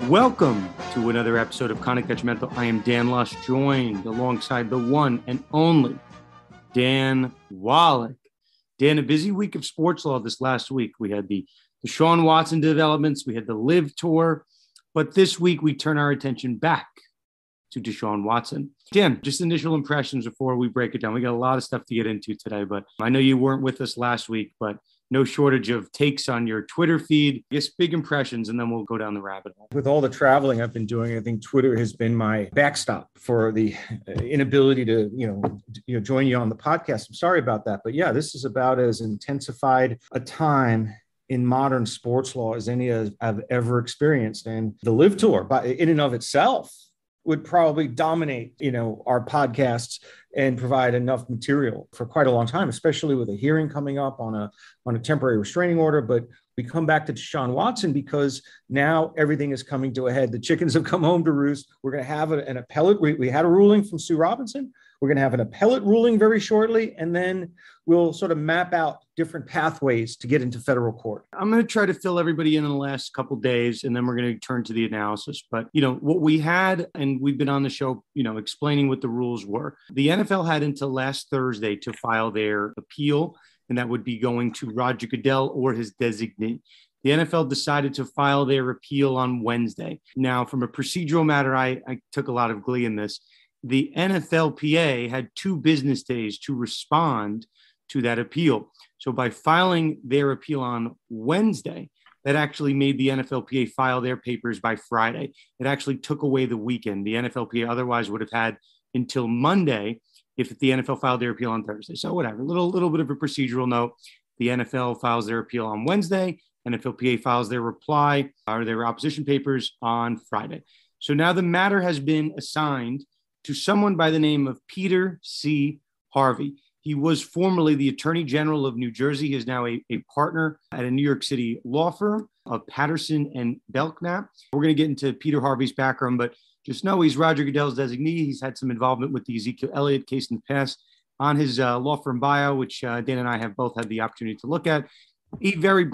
Welcome to another episode of Conduct Judgmental. I am Dan Lush, joined alongside the one and only Dan Wallach. Dan, a busy week of sports law this last week. We had the Deshaun Watson developments, we had the Live Tour, but this week we turn our attention back to Deshaun Watson. Dan, just initial impressions before we break it down. We got a lot of stuff to get into today, but I know you weren't with us last week, but no shortage of takes on your Twitter feed. I guess big impressions, and then we'll go down the rabbit hole. With all the traveling I've been doing, I think Twitter has been my backstop for the inability to, join you on the podcast. I'm sorry about that. But yeah, this is about as intensified a time in modern sports law as any I've ever experienced. And the Live Tour, in and of itself, would probably dominate, our podcasts and provide enough material for quite a long time, especially with a hearing coming up on a temporary restraining order. But we come back to Deshaun Watson because now everything is coming to a head. The chickens have come home to roost. We're going to have an appellate. We had a ruling from Sue Robinson. We're going to have an appellate ruling very shortly, and then we'll sort of map out different pathways to get into federal court. I'm going to try to fill everybody in the last couple of days, and then we're going to turn to the analysis. But, what we had, and we've been on the show, explaining what the rules were. The NFL had until last Thursday to file their appeal, and that would be going to Roger Goodell or his designee. The NFL decided to file their appeal on Wednesday. Now, from a procedural matter, I took a lot of glee in this. The NFLPA had 2 business days to respond to that appeal. So by filing their appeal on Wednesday, that actually made the NFLPA file their papers by Friday. It actually took away the weekend. The NFLPA otherwise would have had until Monday if the NFL filed their appeal on Thursday. So whatever, a little bit of a procedural note. The NFL files their appeal on Wednesday. NFLPA files their reply or their opposition papers on Friday. So now the matter has been assigned to someone by the name of Peter C. Harvey. He was formerly the Attorney General of New Jersey. He is now a partner at a New York City law firm of Patterson and Belknap. We're going to get into Peter Harvey's background, but just know he's Roger Goodell's designee. He's had some involvement with the Ezekiel Elliott case in the past. On his law firm bio, which Dan and I have both had the opportunity to look at, he very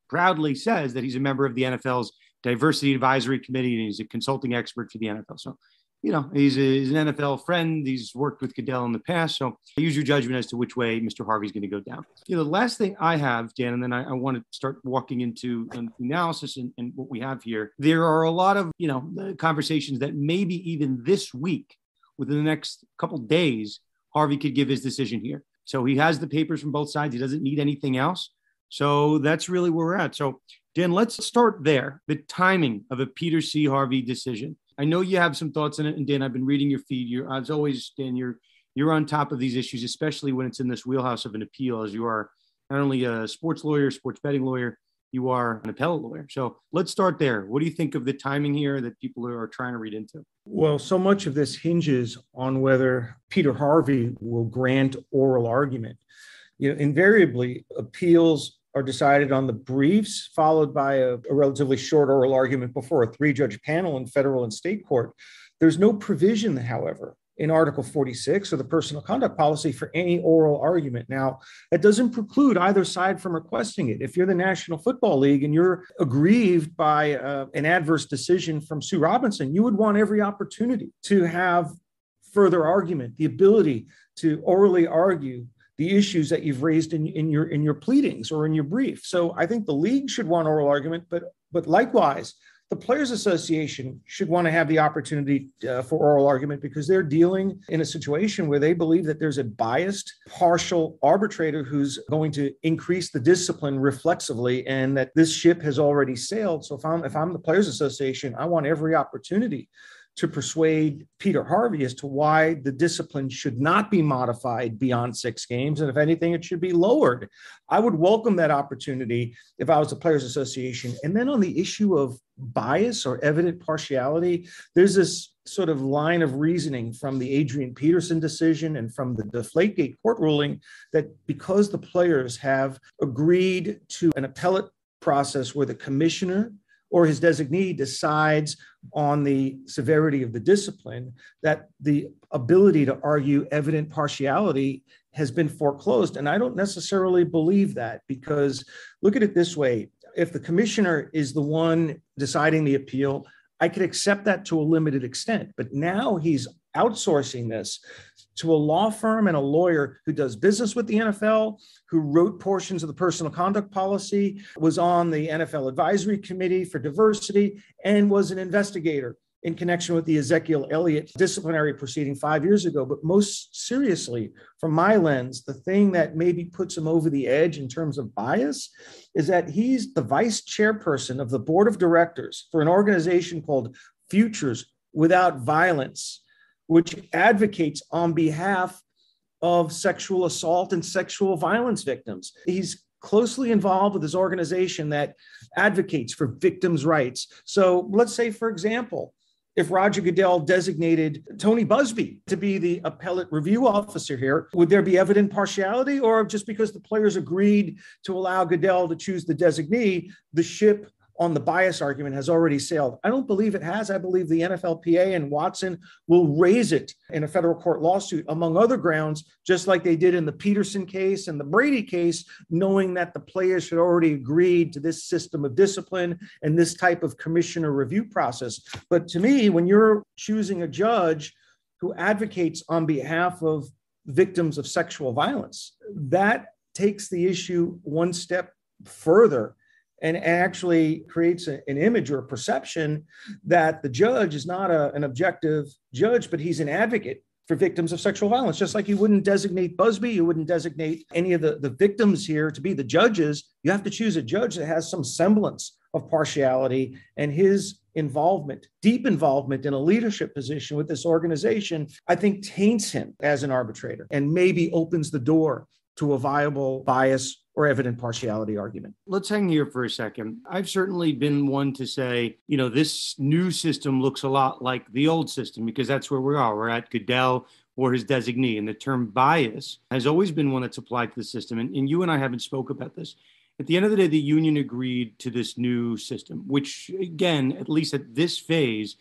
proudly says that he's a member of the NFL's Diversity Advisory Committee, and he's a consulting expert for the NFL. So, he's an NFL friend. He's worked with Goodell in the past. So use your judgment as to which way Mr. Harvey's going to go down. The last thing I have, Dan, and then I want to start walking into an analysis and what we have here. There are a lot of, conversations that maybe even this week, within the next couple of days, Harvey could give his decision here. So he has the papers from both sides. He doesn't need anything else. So that's really where we're at. So Dan, let's start there. The timing of a Peter C. Harvey decision. I know you have some thoughts on it, and Dan, I've been reading your feed. As always, Dan, you're on top of these issues, especially when it's in this wheelhouse of an appeal, as you are not only a sports lawyer, sports betting lawyer, you are an appellate lawyer. So let's start there. What do you think of the timing here that people are trying to read into? Well, so much of this hinges on whether Peter Harvey will grant oral argument. Invariably, appeals are decided on the briefs, followed by a relatively short oral argument before a 3-judge panel in federal and state court. There's no provision, however, in Article 46 of the personal conduct policy for any oral argument. Now, that doesn't preclude either side from requesting it. If you're the National Football League and you're aggrieved by an adverse decision from Sue Robinson, you would want every opportunity to have further argument, the ability to orally argue the issues that you've raised in your pleadings or in your brief. So I think the league should want oral argument, but likewise, the Players Association should want to have the opportunity for oral argument because they're dealing in a situation where they believe that there's a biased, partial arbitrator who's going to increase the discipline reflexively, and that this ship has already sailed. So if I'm the Players Association, I want every opportunity to persuade Peter Harvey as to why the discipline should not be modified beyond 6 games. And if anything, it should be lowered. I would welcome that opportunity if I was the Players Association. And then on the issue of bias or evident partiality, there's this sort of line of reasoning from the Adrian Peterson decision and from the Deflategate court ruling that because the players have agreed to an appellate process where the commissioner or his designee decides on the severity of the discipline, that the ability to argue evident partiality has been foreclosed. And I don't necessarily believe that, because look at it this way. If the commissioner is the one deciding the appeal, I could accept that to a limited extent. But now he's outsourcing this to a law firm and a lawyer who does business with the NFL, who wrote portions of the personal conduct policy, was on the NFL advisory committee for diversity, and was an investigator in connection with the Ezekiel Elliott disciplinary proceeding 5 years ago. But most seriously, from my lens, the thing that maybe puts him over the edge in terms of bias is that he's the vice chairperson of the board of directors for an organization called Futures Without Violence, which advocates on behalf of sexual assault and sexual violence victims. He's closely involved with this organization that advocates for victims' rights. So let's say, for example, if Roger Goodell designated Tony Busby to be the appellate review officer here, would there be evident partiality? Or just because the players agreed to allow Goodell to choose the designee, the ship on the bias argument has already sailed? I don't believe it has. I believe the NFLPA and Watson will raise it in a federal court lawsuit, among other grounds, just like they did in the Peterson case and the Brady case, knowing that the players had already agreed to this system of discipline and this type of commissioner review process. But to me, when you're choosing a judge who advocates on behalf of victims of sexual violence, that takes the issue one step further and actually creates an image or a perception that the judge is not an objective judge, but he's an advocate for victims of sexual violence. Just like you wouldn't designate Busby, you wouldn't designate any of the victims here to be the judges. You have to choose a judge that has some semblance of partiality, and his involvement, deep involvement in a leadership position with this organization, I think taints him as an arbitrator and maybe opens the door to a viable bias or evident partiality argument. Let's hang here for a second. I've certainly been one to say, this new system looks a lot like the old system because that's where we are. We're at Goodell or his designee. And the term bias has always been one that's applied to the system. And you and I haven't spoke about this. At the end of the day, the union agreed to this new system, which, again, at least at this phase,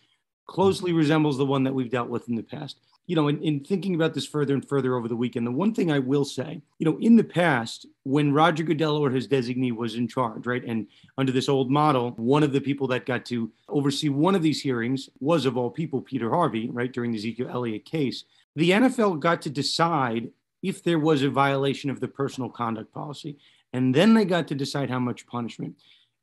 closely resembles the one that we've dealt with in the past. In thinking about this further and further over the weekend, the one thing I will say, in the past, when Roger Goodell or his designee was in charge, right, and under this old model, one of the people that got to oversee one of these hearings was, of all people, Peter Harvey, right, during the Ezekiel Elliott case. The NFL got to decide if there was a violation of the personal conduct policy, and then they got to decide how much punishment.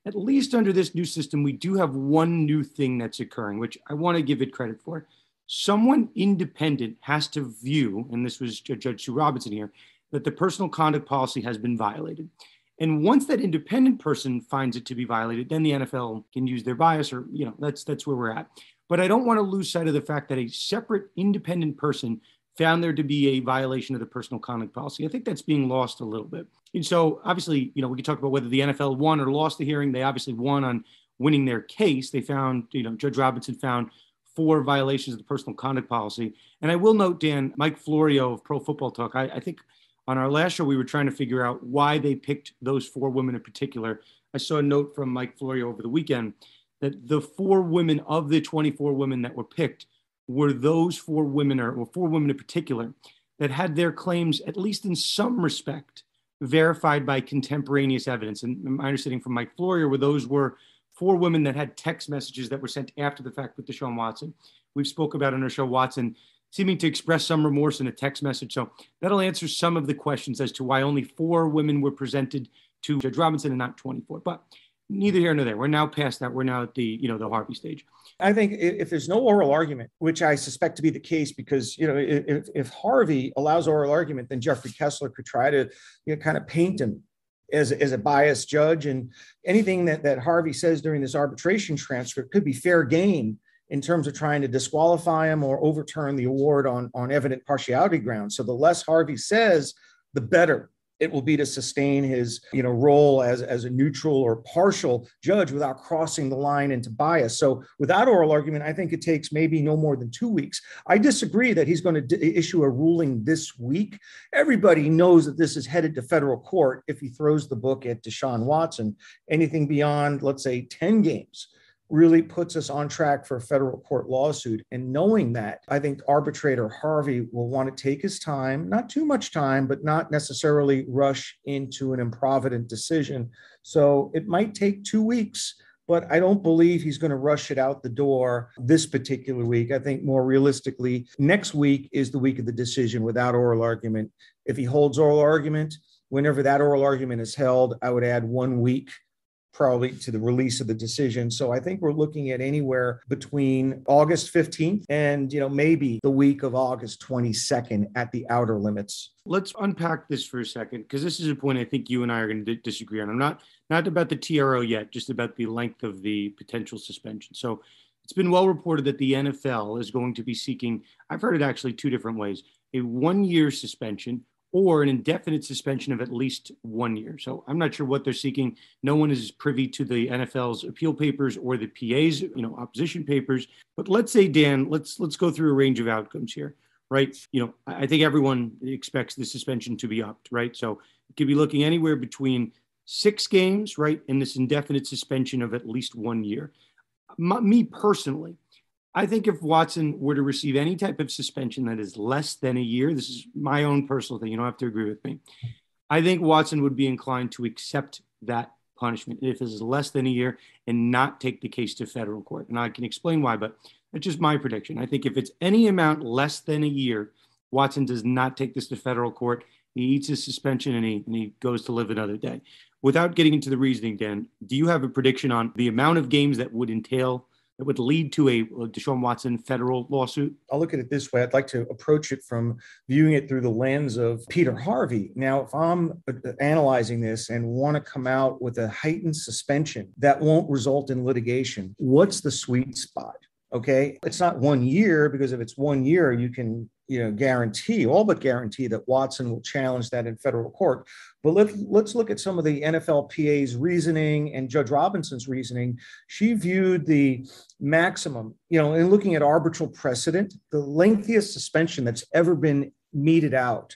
At least under this new system, we do have one new thing that's occurring, which I want to give it credit for. Someone independent has to view, and this was Judge Robinson here, that the personal conduct policy has been violated. And once that independent person finds it to be violated, then the NFL can use their bias, or, that's where we're at. But I don't want to lose sight of the fact that a separate independent person found there to be a violation of the personal conduct policy. I think that's being lost a little bit. And so obviously, we can talk about whether the NFL won or lost the hearing. They obviously won on winning their case. They found, Judge Robinson found 4 violations of the personal conduct policy. And I will note, Dan, Mike Florio of Pro Football Talk, I think on our last show, we were trying to figure out why they picked those 4 women in particular. I saw a note from Mike Florio over the weekend that the 4 women of the 24 women that were picked were those 4 women, or 4 women in particular, that had their claims, at least in some respect, verified by contemporaneous evidence. And my understanding from Mike Florio were those were 4 women that had text messages that were sent after the fact with Deshaun Watson. We've spoke about on our show, Watson seeming to express some remorse in a text message. So that'll answer some of the questions as to why only 4 women were presented to Judge Robinson and not 24. But neither here nor there. We're now past that. We're now at the, the Harvey stage. I think if there's no oral argument, which I suspect to be the case, because, if Harvey allows oral argument, then Jeffrey Kessler could try to, kind of paint him as a biased judge. And anything that Harvey says during this arbitration transcript could be fair game in terms of trying to disqualify him or overturn the award on evident partiality grounds. So the less Harvey says, the better it will be to sustain his, role as a neutral or partial judge without crossing the line into bias. So without oral argument, I think it takes maybe no more than 2 weeks. I disagree that he's going to issue a ruling this week. Everybody knows that this is headed to federal court if he throws the book at Deshaun Watson. Anything beyond, let's say, 10 games really puts us on track for a federal court lawsuit. And knowing that, I think arbitrator Harvey will want to take his time, not too much time, but not necessarily rush into an improvident decision. So it might take 2 weeks, but I don't believe he's going to rush it out the door this particular week. I think more realistically, next week is the week of the decision without oral argument. If he holds oral argument, whenever that oral argument is held, I would add 1 week probably to the release of the decision. So I think we're looking at anywhere between August 15th and, maybe the week of August 22nd at the outer limits. Let's unpack this for a second, because this is a point I think you and I are going to disagree on. I'm not about the TRO yet, just about the length of the potential suspension. So it's been well reported that the NFL is going to be seeking, I've heard it actually 2 different ways, a 1-year suspension or an indefinite suspension of at least 1 year. So I'm not sure what they're seeking. No one is privy to the NFL's appeal papers or the PA's, opposition papers. But let's say, Dan, let's go through a range of outcomes here, right? I think everyone expects the suspension to be upped, right? So it could be looking anywhere between 6 games, right, and this indefinite suspension of at least 1 year. Me personally, I think if Watson were to receive any type of suspension that is less than a year, this is my own personal thing, you don't have to agree with me, I think Watson would be inclined to accept that punishment if it is less than a year and not take the case to federal court. And I can explain why, but that's just my prediction. I think if it's any amount less than a year, Watson does not take this to federal court. He eats his suspension and he goes to live another day. Without getting into the reasoning, Dan, do you have a prediction on the amount of games that would lead to a Deshaun Watson federal lawsuit? I'll look at it this way. I'd like to approach it from viewing it through the lens of Peter Harvey. Now, if I'm analyzing this and want to come out with a heightened suspension that won't result in litigation, what's the sweet spot? Okay. It's not 1 year, because if it's 1 year, you can, all but guarantee that Watson will challenge that in federal court. But let's look at some of the NFLPA's reasoning and Judge Robinson's reasoning. She viewed the maximum, in looking at arbitral precedent, the lengthiest suspension that's ever been meted out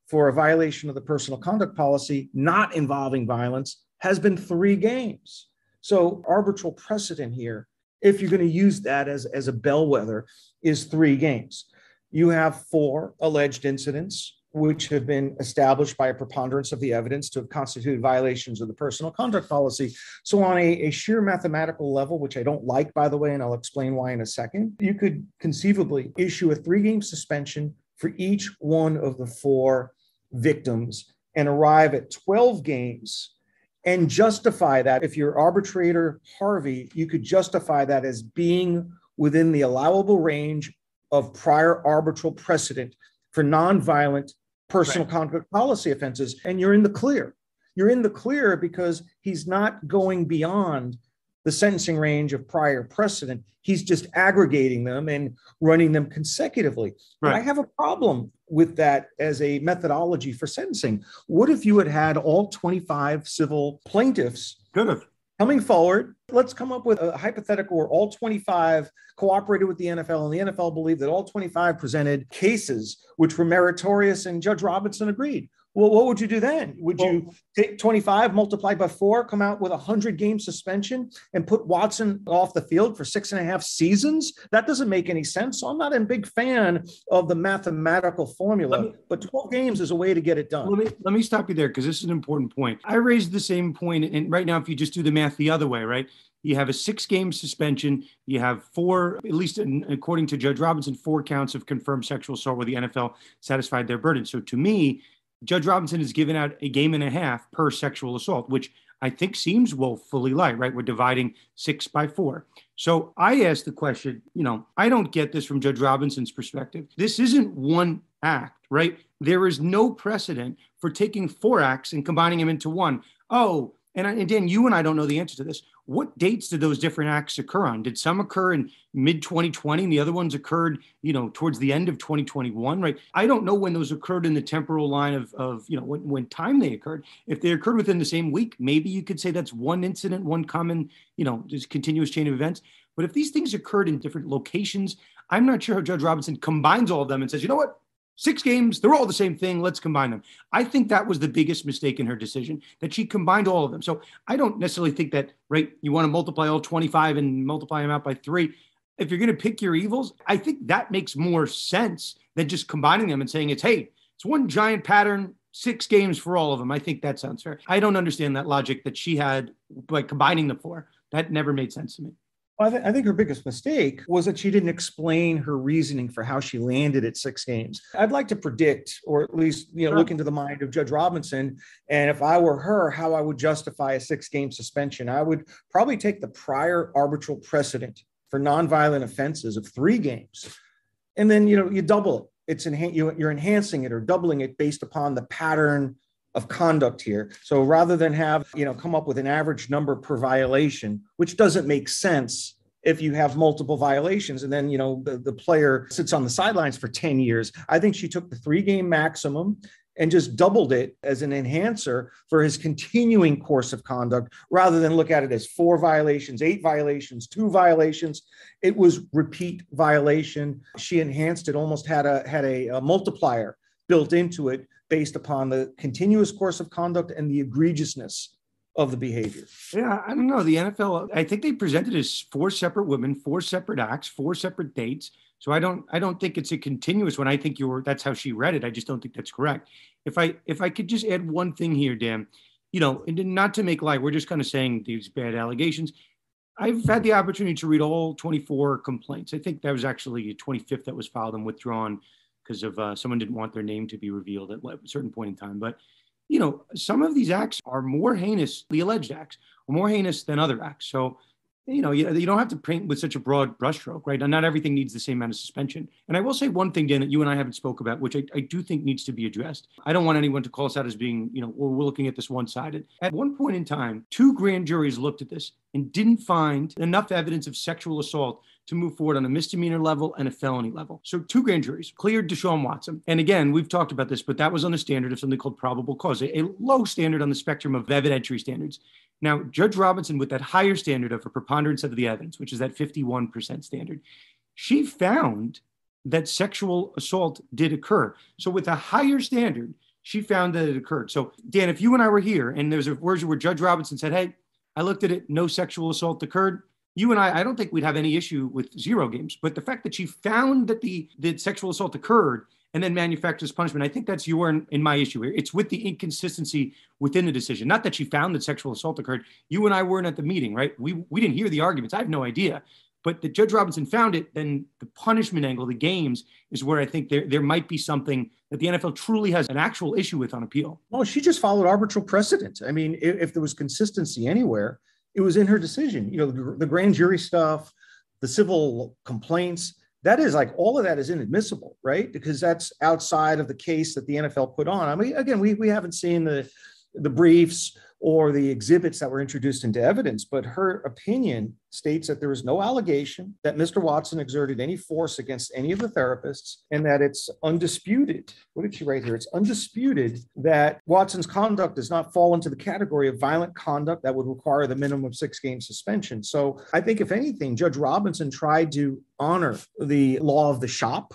for a violation of the personal conduct policy not involving violence has been 3 games. So arbitral precedent here, if you're going to use that as a bellwether, is 3 games. You have 4 alleged incidents, which have been established by a preponderance of the evidence to have constituted violations of the personal conduct policy. So on a sheer mathematical level, which I don't like, by the way, and I'll explain why in a second, you could conceivably issue a 3-game suspension for each one of the 4 victims and arrive at 12 games and justify that. If you're arbitrator Harvey, you could justify that as being within the allowable range of prior arbitral precedent for nonviolent personal conduct policy offenses. And you're in the clear. You're in the clear because he's not going beyond the sentencing range of prior precedent. He's just aggregating them and running them consecutively. Right. I have a problem with that as a methodology for sentencing. What if you had all 25 civil plaintiffs coming forward? Let's come up with a hypothetical where all 25 cooperated with the NFL and the NFL believed that all 25 presented cases which were meritorious and Judge Robinson agreed. Well, what would you do then? Would you take 25 multiplied by 4, come out with a 100-game suspension and put Watson off the field for 6.5 seasons? That doesn't make any sense. So I'm not a big fan of the mathematical formula, but 12 games is a way to get it done. Let me stop you there, because this is an important point. I raised the same point, and right now, if you just do the math the other way, right? You have a 6-game suspension. You have 4, at least according to Judge Robinson, 4 counts of confirmed sexual assault where the NFL satisfied their burden. So to me, Judge Robinson has given out a 1.5 games per sexual assault, which I think seems woefully light, right? We're dividing 6 by 4. So I asked the question, I don't get this from Judge Robinson's perspective. This isn't one act, right? There is no precedent for taking 4 acts and combining them into one. Oh, and Dan, you and I don't know the answer to this. What dates did those different acts occur on? Did some occur in mid-2020 and the other ones occurred, towards the end of 2021, right? I don't know when those occurred in the temporal line of when time they occurred. If they occurred within the same week, maybe you could say that's one incident, one common, just continuous chain of events. But if these things occurred in different locations, I'm not sure how Judge Robinson combines all of them and says, you know what? 6 games, they're all the same thing. Let's combine them. I think that was the biggest mistake in her decision, that she combined all of them. So I don't necessarily think that, right, you want to multiply all 25 and multiply them out by 3. If you're going to pick your evils, I think that makes more sense than just combining them and saying it's one giant pattern, 6 games for all of them. I think that sounds fair. I don't understand that logic that she had by combining the 4. That never made sense to me. Well, I think her biggest mistake was that she didn't explain her reasoning for how she landed at 6 games. I'd like to predict, or at least, look into the mind of Judge Robinson. And if I were her, how I would justify a 6-game suspension. I would probably take the prior arbitral precedent for nonviolent offenses of 3 games. And then, you double it. You're enhancing it or doubling it based upon the pattern of conduct here. So rather than have, come up with an average number per violation, which doesn't make sense if you have multiple violations and then, the player sits on the sidelines for 10 years. I think she took the 3-game maximum and just doubled it as an enhancer for his continuing course of conduct, rather than look at it as 4 violations, 8 violations, 2 violations. It was repeat violation. She enhanced it, almost had a multiplier built into it based upon the continuous course of conduct and the egregiousness of the behavior. Yeah, I don't know. The NFL, I think they presented as 4 separate women, 4 separate acts, 4 separate dates. So I don't think it's a continuous one. I think that's how she read it. I just don't think that's correct. If I could just add one thing here, Dan, and not to make light, we're just kind of saying these bad allegations. I've had the opportunity to read all 24 complaints. I think that was actually the 25th that was filed and withdrawn because of someone didn't want their name to be revealed at a certain point in time. But, some of these acts are more heinous, the alleged acts, are more heinous than other acts. So, you don't have to paint with such a broad brushstroke, right? And not everything needs the same amount of suspension. And I will say one thing, Dan, that you and I haven't spoke about, which I do think needs to be addressed. I don't want anyone to call us out as being, we're looking at this one-sided. At one point in time, 2 grand juries looked at this and didn't find enough evidence of sexual assault to move forward on a misdemeanor level and a felony level. So 2 grand juries cleared Deshaun Watson. And again, we've talked about this, but that was on the standard of something called probable cause, a low standard on the spectrum of evidentiary standards. Now, Judge Robinson, with that higher standard of a preponderance of the evidence, which is that 51% standard, she found that sexual assault did occur. So with a higher standard, she found that it occurred. So Dan, if you and I were here and there's a version where Judge Robinson said, hey, I looked at it, no sexual assault occurred, you and I don't think we'd have any issue with 0 games. But the fact that she found that the sexual assault occurred and then manufactures punishment, I think that's your and my issue here. It's with the inconsistency within the decision. Not that she found that sexual assault occurred. You and I weren't at the meeting, right? We didn't hear the arguments. I have no idea. But that Judge Robinson found it, then the punishment angle, the games, is where I think there might be something that the NFL truly has an actual issue with on appeal. Well, she just followed arbitral precedent. I mean, if there was consistency anywhere, it was in her decision. The grand jury stuff, the civil complaints, that is like all of that is inadmissible, right? Because that's outside of the case that the NFL put on. I mean, again, we haven't seen the briefs or the exhibits that were introduced into evidence, but her opinion states that there is no allegation that Mr. Watson exerted any force against any of the therapists, and that it's undisputed. What did she write here? It's undisputed that Watson's conduct does not fall into the category of violent conduct that would require the minimum 6-game suspension. So I think, if anything, Judge Robinson tried to honor the law of the shop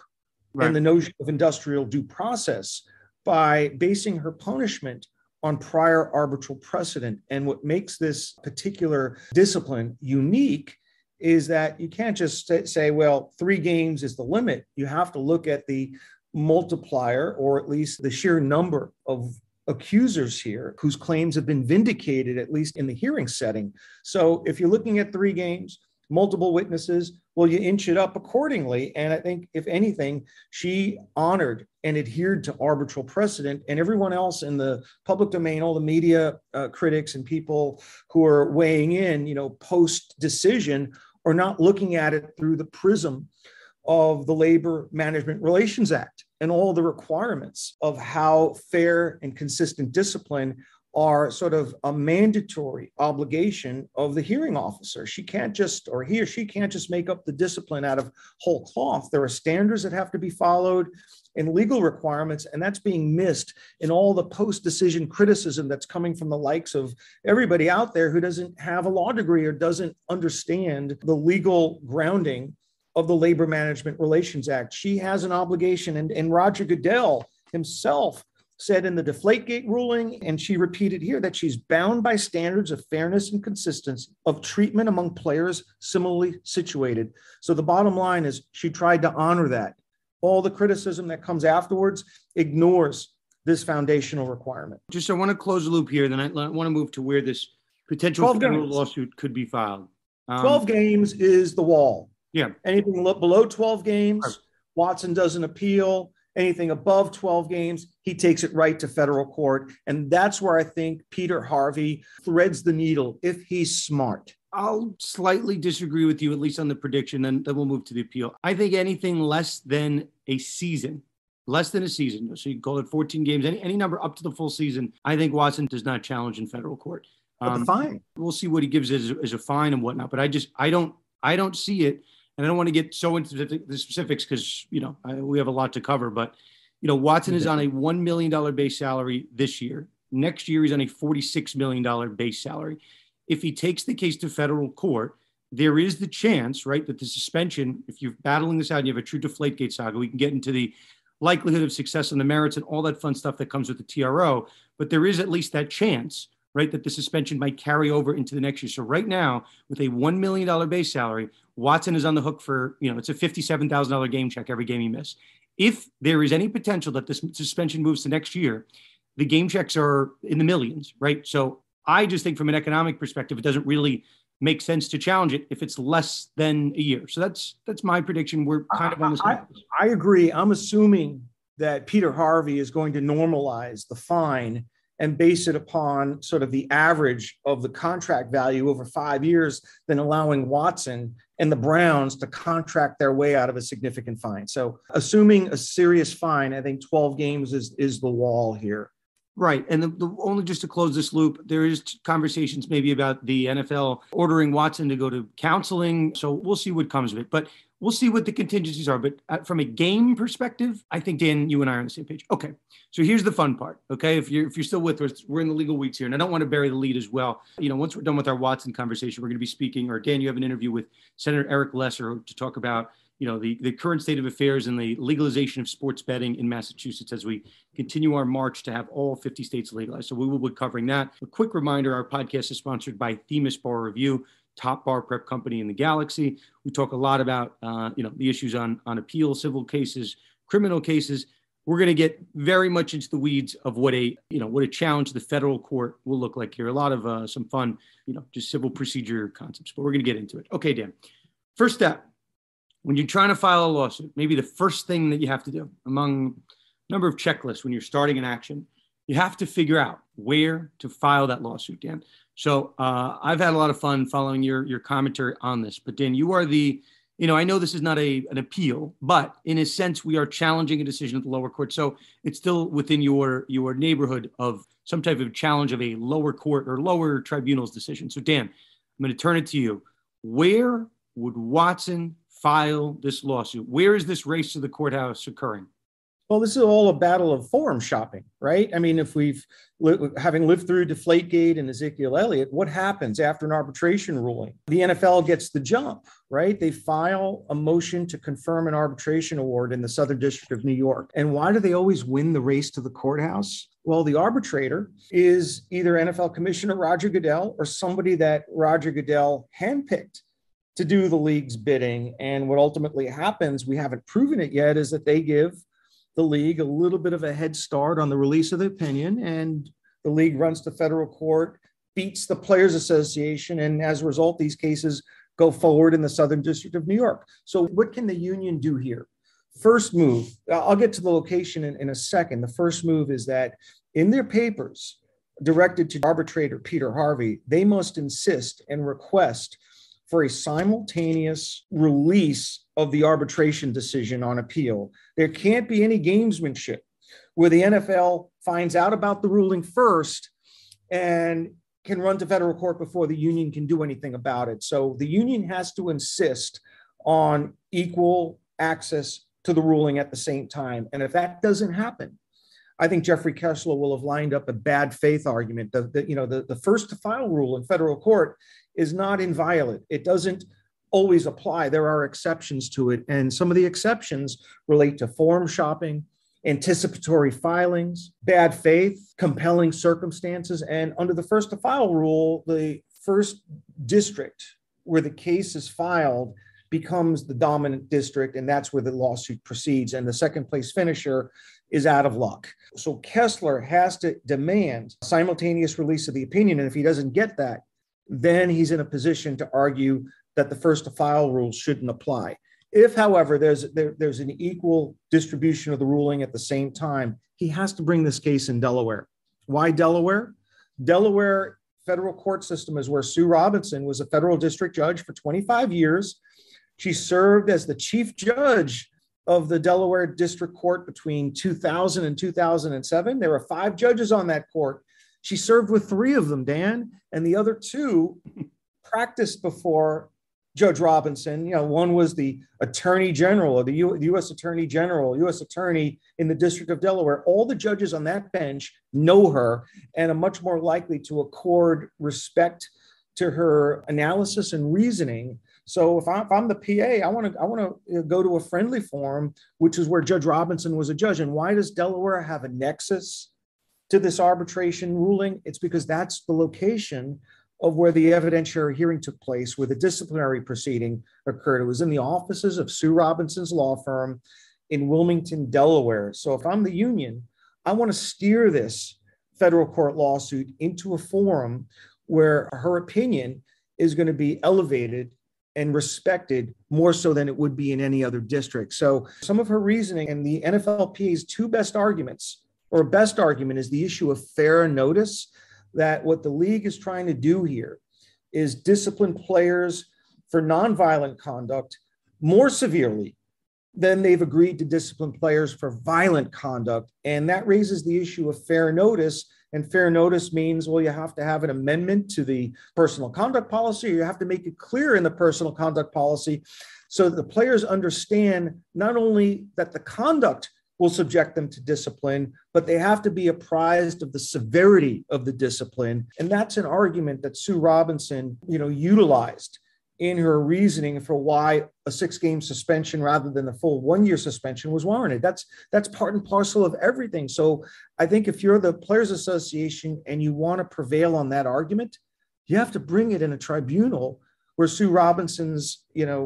and the notion of industrial due process by basing her punishment on prior arbitral precedent. And what makes this particular discipline unique is that you can't just say, well, 3 games is the limit. You have to look at the multiplier, or at least the sheer number of accusers here whose claims have been vindicated, at least in the hearing setting. So if you're looking at 3 games, multiple witnesses, well, you inch it up accordingly. And I think, if anything, she honored and adhered to arbitral precedent, and everyone else in the public domain, all the media critics and people who are weighing in, post-decision, are not looking at it through the prism of the Labor Management Relations Act and all the requirements of how fair and consistent discipline are sort of a mandatory obligation of the hearing officer. She can't just, or he or she can't just make up the discipline out of whole cloth. There are standards that have to be followed and legal requirements, and that's being missed in all the post-decision criticism that's coming from the likes of everybody out there who doesn't have a law degree or doesn't understand the legal grounding of the Labor Management Relations Act. She has an obligation, and Roger Goodell himself said in the Deflategate ruling, and she repeated here, that she's bound by standards of fairness and consistency of treatment among players similarly situated. So the bottom line is she tried to honor that. All the criticism that comes afterwards ignores this foundational requirement. Just I want to close the loop here, then I want to move to where this potential federal lawsuit could be filed. 12 games is the wall. Yeah. Anything below 12 games, Watson doesn't appeal. Anything above 12 games, he takes it right to federal court. And that's where I think Peter Harvey threads the needle if he's smart. I'll slightly disagree with you, at least on the prediction, then we'll move to the appeal. I think anything less than a season, so you can call it 14 games, any number up to the full season, I think Watson does not challenge in federal court. Fine. We'll see what he gives as a fine and whatnot, but I don't see it. And I don't want to get so into the specifics because, we have a lot to cover. But, Watson is on a $1 million base salary this year. Next year, he's on a $46 million base salary. If he takes the case to federal court, there is the chance, right, that the suspension, if you're battling this out and you have a true Deflategate saga, we can get into the likelihood of success on the merits and all that fun stuff that comes with the TRO. But there is at least that chance, right, that the suspension might carry over into the next year. So right now, with a $1 million base salary, Watson is on the hook for, it's a $57,000 game check every game he missed. If there is any potential that this suspension moves to next year, the game checks are in the millions, right? So I just think from an economic perspective, it doesn't really make sense to challenge it if it's less than a year. So that's my prediction. We're kind of on the same. I agree. I'm assuming that Peter Harvey is going to normalize the fine and base it upon sort of the average of the contract value over 5 years, then allowing Watson and the Browns to contract their way out of a significant fine. So assuming a serious fine, I think 12 games is the wall here. Right. And the only just to close this loop, there is conversations maybe about the NFL ordering Watson to go to counseling. So we'll see what comes of it. But we'll see what the contingencies are. But from a game perspective, I think, Dan, you and I are on the same page. Okay. So here's the fun part. Okay. If you're still with us, we're in the legal weeks here. And I don't want to bury the lead as well. Once we're done with our Watson conversation, we're going to be speaking, or Dan, you have an interview with Senator Eric Lesser to talk about the current state of affairs and the legalization of sports betting in Massachusetts as we continue our march to have all 50 states legalized. So we will be covering that. A quick reminder, our podcast is sponsored by Themis Bar Review, top bar prep company in the galaxy. We talk a lot about, the issues on appeal, civil cases, criminal cases. We're going to get very much into the weeds of what a challenge to the federal court will look like here. A lot of some fun, just civil procedure concepts, but we're going to get into it. Okay, Dan, first step. When you're trying to file a lawsuit, maybe the first thing that you have to do among a number of checklists when you're starting an action, you have to figure out where to file that lawsuit, Dan. So I've had a lot of fun following your commentary on this. But Dan, you are I know this is not an appeal, but in a sense, we are challenging a decision at the lower court. So it's still within your neighborhood of some type of challenge of a lower court or lower tribunal's decision. So Dan, I'm going to turn it to you. Where would Watson file this lawsuit? Where is this race to the courthouse occurring? Well, this is all a battle of forum shopping, right? I mean, if having lived through Deflategate and Ezekiel Elliott, what happens after an arbitration ruling? The NFL gets the jump, right? They file a motion to confirm an arbitration award in the Southern District of New York. And why do they always win the race to the courthouse? Well, the arbitrator is either NFL Commissioner Roger Goodell or somebody that Roger Goodell handpicked to do the league's bidding. And what ultimately happens, we haven't proven it yet, is that they give the league a little bit of a head start on the release of the opinion, and the league runs to federal court, beats the Players Association, and as a result, these cases go forward in the Southern District of New York. So what can the union do here? First move, I'll get to the location in a second. The first move is that in their papers directed to arbitrator Peter Harvey, they must insist and request for a simultaneous release of the arbitration decision on appeal. There can't be any gamesmanship where the NFL finds out about the ruling first and can run to federal court before the union can do anything about it. So the union has to insist on equal access to the ruling at the same time. And if that doesn't happen, I think Jeffrey Kessler will have lined up a bad faith argument. The first to file rule in federal court is not inviolate. It doesn't always apply. There are exceptions to it. And some of the exceptions relate to forum shopping, anticipatory filings, bad faith, compelling circumstances. And under the first to file rule, the first district where the case is filed becomes the dominant district, and that's where the lawsuit proceeds. And the second place finisher is out of luck. So Kessler has to demand simultaneous release of the opinion. And if he doesn't get that, then he's in a position to argue that the first to file rule shouldn't apply. If, however, there's an equal distribution of the ruling at the same time, he has to bring this case in Delaware. Why Delaware? Delaware federal court system is where Sue Robinson was a federal district judge for 25 years. She served as the chief judge of the Delaware District Court between 2000 and 2007. There were 5 judges on that court. She served with 3 of them, Dan, and the other 2 practiced before Judge Robinson. One was the Attorney General, or the U.S. Attorney General, U.S. Attorney in the District of Delaware. All the judges on that bench know her and are much more likely to accord respect to her analysis and reasoning. So if I'm the PA, I want to go to a friendly forum, which is where Judge Robinson was a judge. And why does Delaware have a nexus to this arbitration ruling? It's because that's the location of where the evidentiary hearing took place, where the disciplinary proceeding occurred. It was in the offices of Sue Robinson's law firm in Wilmington, Delaware. So if I'm the union, I want to steer this federal court lawsuit into a forum where her opinion is going to be elevated and respected more so than it would be in any other district. So some of her reasoning and the NFLPA's 2 best arguments, or best argument, is the issue of fair notice, that what the league is trying to do here is discipline players for nonviolent conduct more severely than they've agreed to discipline players for violent conduct. And that raises the issue of fair notice. And fair notice means, well, you have to have an amendment to the personal conduct policy, or you have to make it clear in the personal conduct policy so that the players understand not only that the conduct will subject them to discipline, but they have to be apprised of the severity of the discipline. And that's an argument that Sue Robinson, utilized in her reasoning for why a 6-game suspension rather than the full 1-year suspension was warranted. That's part and parcel of everything. So I think if you're the Players Association and you want to prevail on that argument, you have to bring it in a tribunal where Sue Robinson's,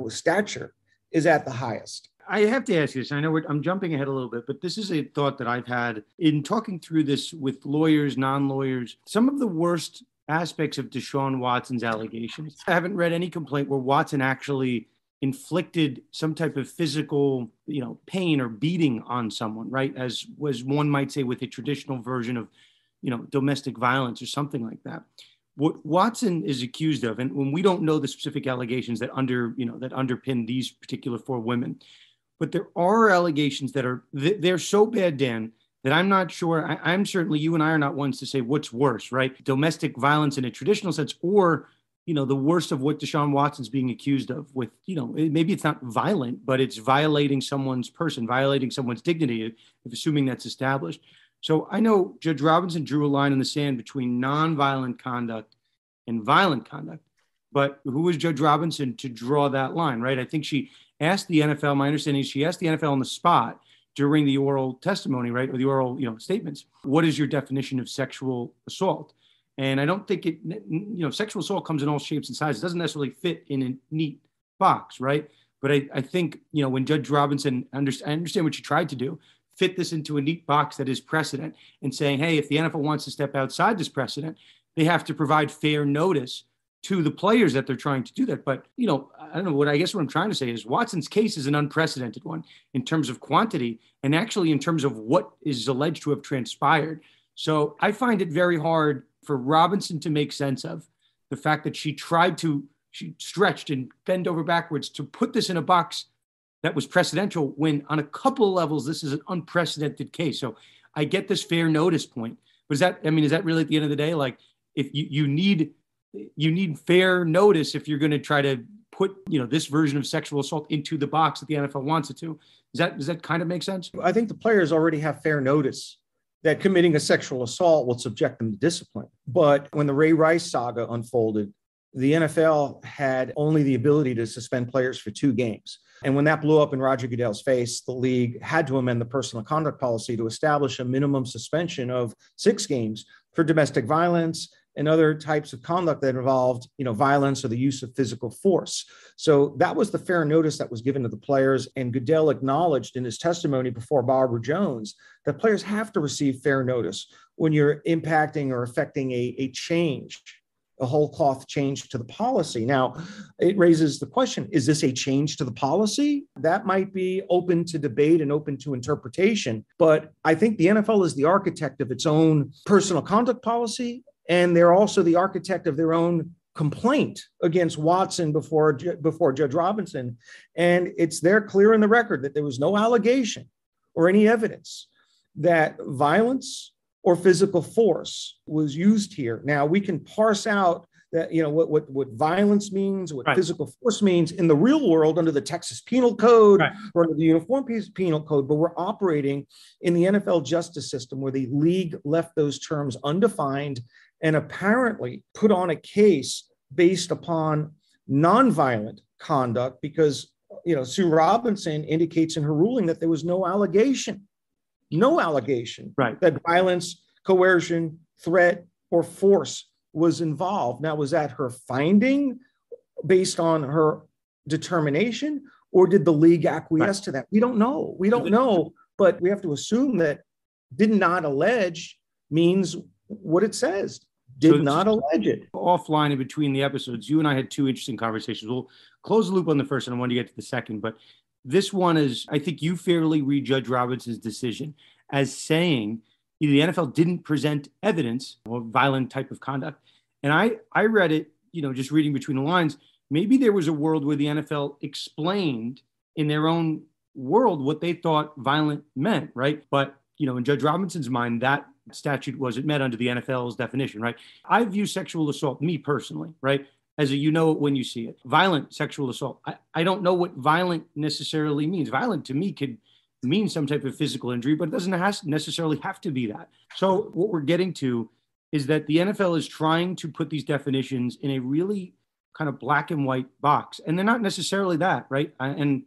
stature is at the highest. I have to ask you this. I know I'm jumping ahead a little bit, but this is a thought that I've had in talking through this with lawyers, non-lawyers. Some of the worst aspects of Deshaun Watson's allegations. I haven't read any complaint where Watson actually inflicted some type of physical, pain or beating on someone, right? As was one might say with a traditional version of, domestic violence or something like that. What Watson is accused of, and when we don't know the specific allegations that underpin these particular 4 women, but there are allegations that they're so bad, Dan, that I'm not sure. I'm certainly, you and I are not ones to say what's worse, right? Domestic violence in a traditional sense, or, the worst of what Deshaun Watson's being accused of with, maybe it's not violent, but it's violating someone's person, violating someone's dignity, if assuming that's established. So I know Judge Robinson drew a line in the sand between nonviolent conduct and violent conduct, but who was Judge Robinson to draw that line, right? I think she asked the NFL, my understanding is she asked the NFL on the spot during the oral testimony, right, or the oral, statements, what is your definition of sexual assault? And I don't think sexual assault comes in all shapes and sizes. It doesn't necessarily fit in a neat box, right? But I think, when Judge Robinson, I understand what she tried to do, fit this into a neat box that is precedent and saying, hey, if the NFL wants to step outside this precedent, they have to provide fair notice to the players that they're trying to do that. But, I don't know, what I'm trying to say is Watson's case is an unprecedented one in terms of quantity and actually in terms of what is alleged to have transpired. So I find it very hard for Robinson to make sense of the fact that she stretched and bent over backwards to put this in a box that was precedential when on a couple of levels, this is an unprecedented case. So I get this fair notice point, but is that really at the end of the day, like if you need fair notice if you're going to try to put, this version of sexual assault into the box that the NFL wants it to. Does that kind of make sense? I think the players already have fair notice that committing a sexual assault will subject them to discipline. But when the Ray Rice saga unfolded, the NFL had only the ability to suspend players for 2 games. And when that blew up in Roger Goodell's face, the league had to amend the personal conduct policy to establish a minimum suspension of 6 games for domestic violence and other types of conduct that involved, violence or the use of physical force. So that was the fair notice that was given to the players. And Goodell acknowledged in his testimony before Barbara Jones that players have to receive fair notice when you're impacting or affecting a change, a whole cloth change to the policy. Now, it raises the question, is this a change to the policy? That might be open to debate and open to interpretation. But I think the NFL is the architect of its own personal conduct policy, and they're also the architect of their own complaint against Watson before Judge Robinson. And it's there clear in the record that there was no allegation or any evidence that violence or physical force was used here. Now, we can parse out that, what violence means, what physical force means in the real world under the Texas Penal Code or under the Uniform Penal Code, but we're operating in the NFL justice system where the league left those terms undefined and apparently put on a case based upon nonviolent conduct because, Sue Robinson indicates in her ruling that there was no allegation that violence, coercion, threat, or force was involved. Now, was that her finding based on her determination, or did the league acquiesce to that? We don't know. But we have to assume that did not allege means what it says. Did not allege it. Offline in between the episodes, you and I had 2 interesting conversations. We'll close the loop on the first, and I want to get to the second. But this one is, I think you fairly read Judge Robinson's decision as saying the NFL didn't present evidence of violent type of conduct. And I read it, just reading between the lines, maybe there was a world where the NFL explained in their own world what they thought violent meant, right? But, in Judge Robinson's mind, that statute wasn't met under the NFL's definition, right? I view sexual assault, me personally, right, as when you see it. Violent sexual assault. I don't know what violent necessarily means. Violent to me could mean some type of physical injury, but it doesn't necessarily have to be that. So what we're getting to is that the NFL is trying to put these definitions in a really kind of black and white box. And they're not necessarily that, right? And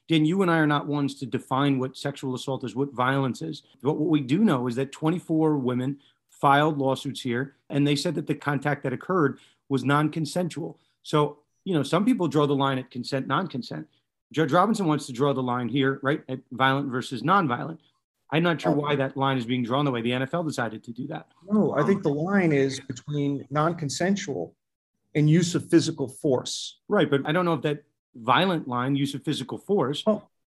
Dan, you and I are not ones to define what sexual assault is, what violence is. But what we do know is that 24 women filed lawsuits here, and they said that the contact that occurred was non-consensual. So, some people draw the line at consent, non-consent. Judge Robinson wants to draw the line here, right, at violent versus non-violent. I'm not sure why that line is being drawn the way the NFL decided to do that. No, I think the line is between non-consensual and use of physical force. Right, but I don't know if that violent line, use of physical force,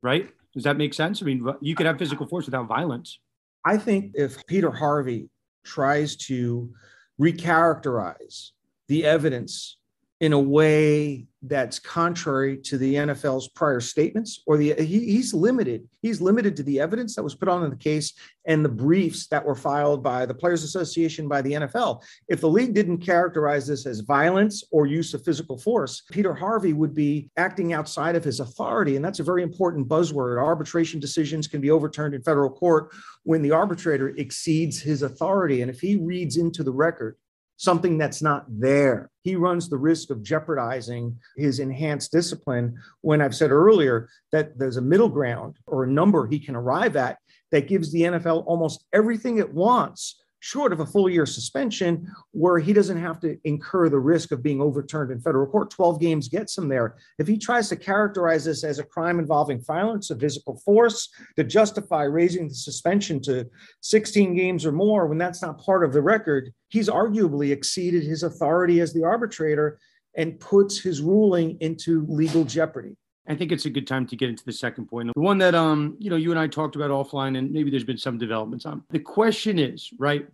right? Does that make sense? I mean, you could have physical force without violence. I think if Peter Harvey tries to recharacterize the evidence in a way that's contrary to the NFL's prior statements, or he's limited to the evidence that was put on in the case and the briefs that were filed by the Players Association, by the NFL. If the league didn't characterize this as violence or use of physical force, Peter Harvey would be acting outside of his authority. And that's a very important buzzword. Arbitration decisions can be overturned in federal court when the arbitrator exceeds his authority. And if he reads into the record something that's not there, he runs the risk of jeopardizing his enhanced discipline, when I've said earlier that there's a middle ground or a number he can arrive at that gives the NFL almost everything it wants, short of a full year suspension, where he doesn't have to incur the risk of being overturned in federal court. 12 games gets him there. If he tries to characterize this as a crime involving violence or physical force to justify raising the suspension to 16 games or more, when that's not part of the record, he's arguably exceeded his authority as the arbitrator and puts his ruling into legal jeopardy. I think it's a good time to get into the second point. The one that, you and I talked about offline, and maybe there's been some developments on. The question is, right,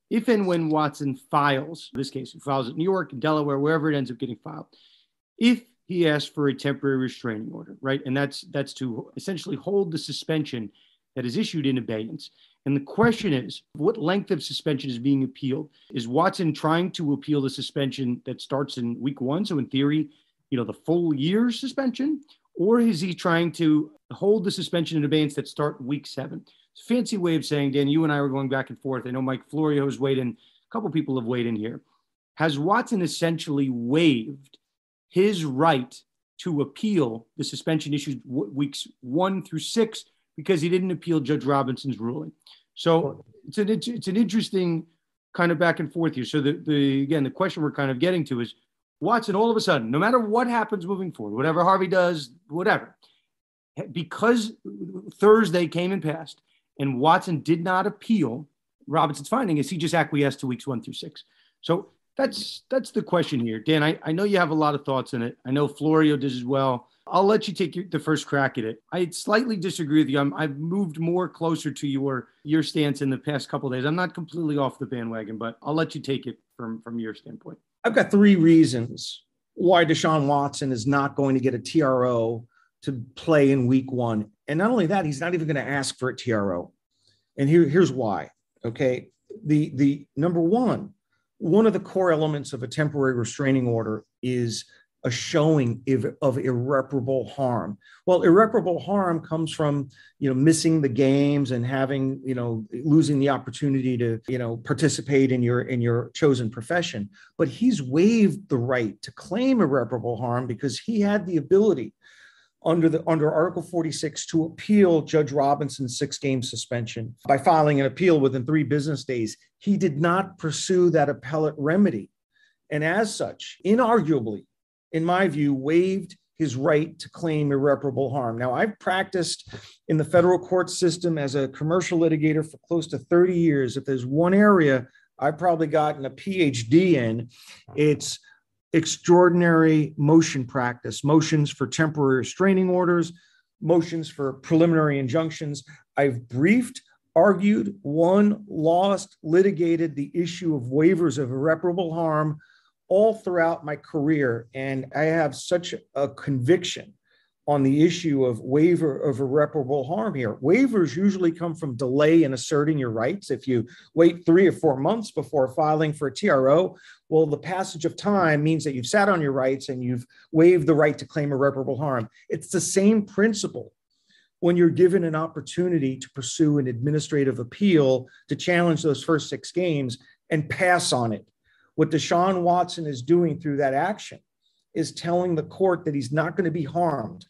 if and when Watson files, in this case, he files it in New York, Delaware, wherever it ends up getting filed, if he asks for a temporary restraining order, right, and that's to essentially hold the suspension that is issued in abeyance. And the question is, what length of suspension is being appealed? Is Watson trying to appeal the suspension that starts in week 1? So in theory, the full year suspension, or is he trying to hold the suspension in abeyance that start week 7? It's a fancy way of saying, Dan, you and I were going back and forth. I know Mike Florio has weighed in. A couple people have weighed in here. has Watson essentially waived his right to appeal the suspension issued weeks 1 through 6 because he didn't appeal Judge Robinson's ruling. So it's an interesting kind of back and forth here. So the question we're kind of getting to is Watson, all of a sudden, no matter what happens moving forward, whatever Harvey does, whatever, because Thursday came and passed and Watson did not appeal Robinson's finding, is he just acquiesced to weeks 1 through 6. So that's the question here. Dan, I know you have a lot of thoughts in it. I know Florio does as well. I'll let you take the first crack at it. I slightly disagree with you. I've moved more closer to your stance in the past couple of days. I'm not completely off the bandwagon, but I'll let you take it from your standpoint. I've got 3 reasons why Deshaun Watson is not going to get a TRO to play in week 1. And not only that, he's not even going to ask for a TRO. And here's why. Okay. The number one of the core elements of a temporary restraining order is a showing of irreparable harm. Well, irreparable harm comes from, missing the games and having, losing the opportunity to, participate in your chosen profession. But he's waived the right to claim irreparable harm because he had the ability under Article 46 to appeal Judge Robinson's 6-game suspension by filing an appeal within 3 business days. He did not pursue that appellate remedy. And as such, inarguably, in my view, waived his right to claim irreparable harm. Now, I've practiced in the federal court system as a commercial litigator for close to 30 years. If there's one area I've probably gotten a PhD in, it's extraordinary motion practice, motions for temporary restraining orders, motions for preliminary injunctions. I've briefed, argued, won, lost, litigated the issue of waivers of irreparable harm all throughout my career. And I have such a conviction on the issue of waiver of irreparable harm here. Waivers usually come from delay in asserting your rights. If you wait 3 or 4 months before filing for a TRO, well, the passage of time means that you've sat on your rights and you've waived the right to claim irreparable harm. It's the same principle when you're given an opportunity to pursue an administrative appeal to challenge those first 6 games and pass on it. What Deshaun Watson is doing through that action is telling the court that he's not going to be harmed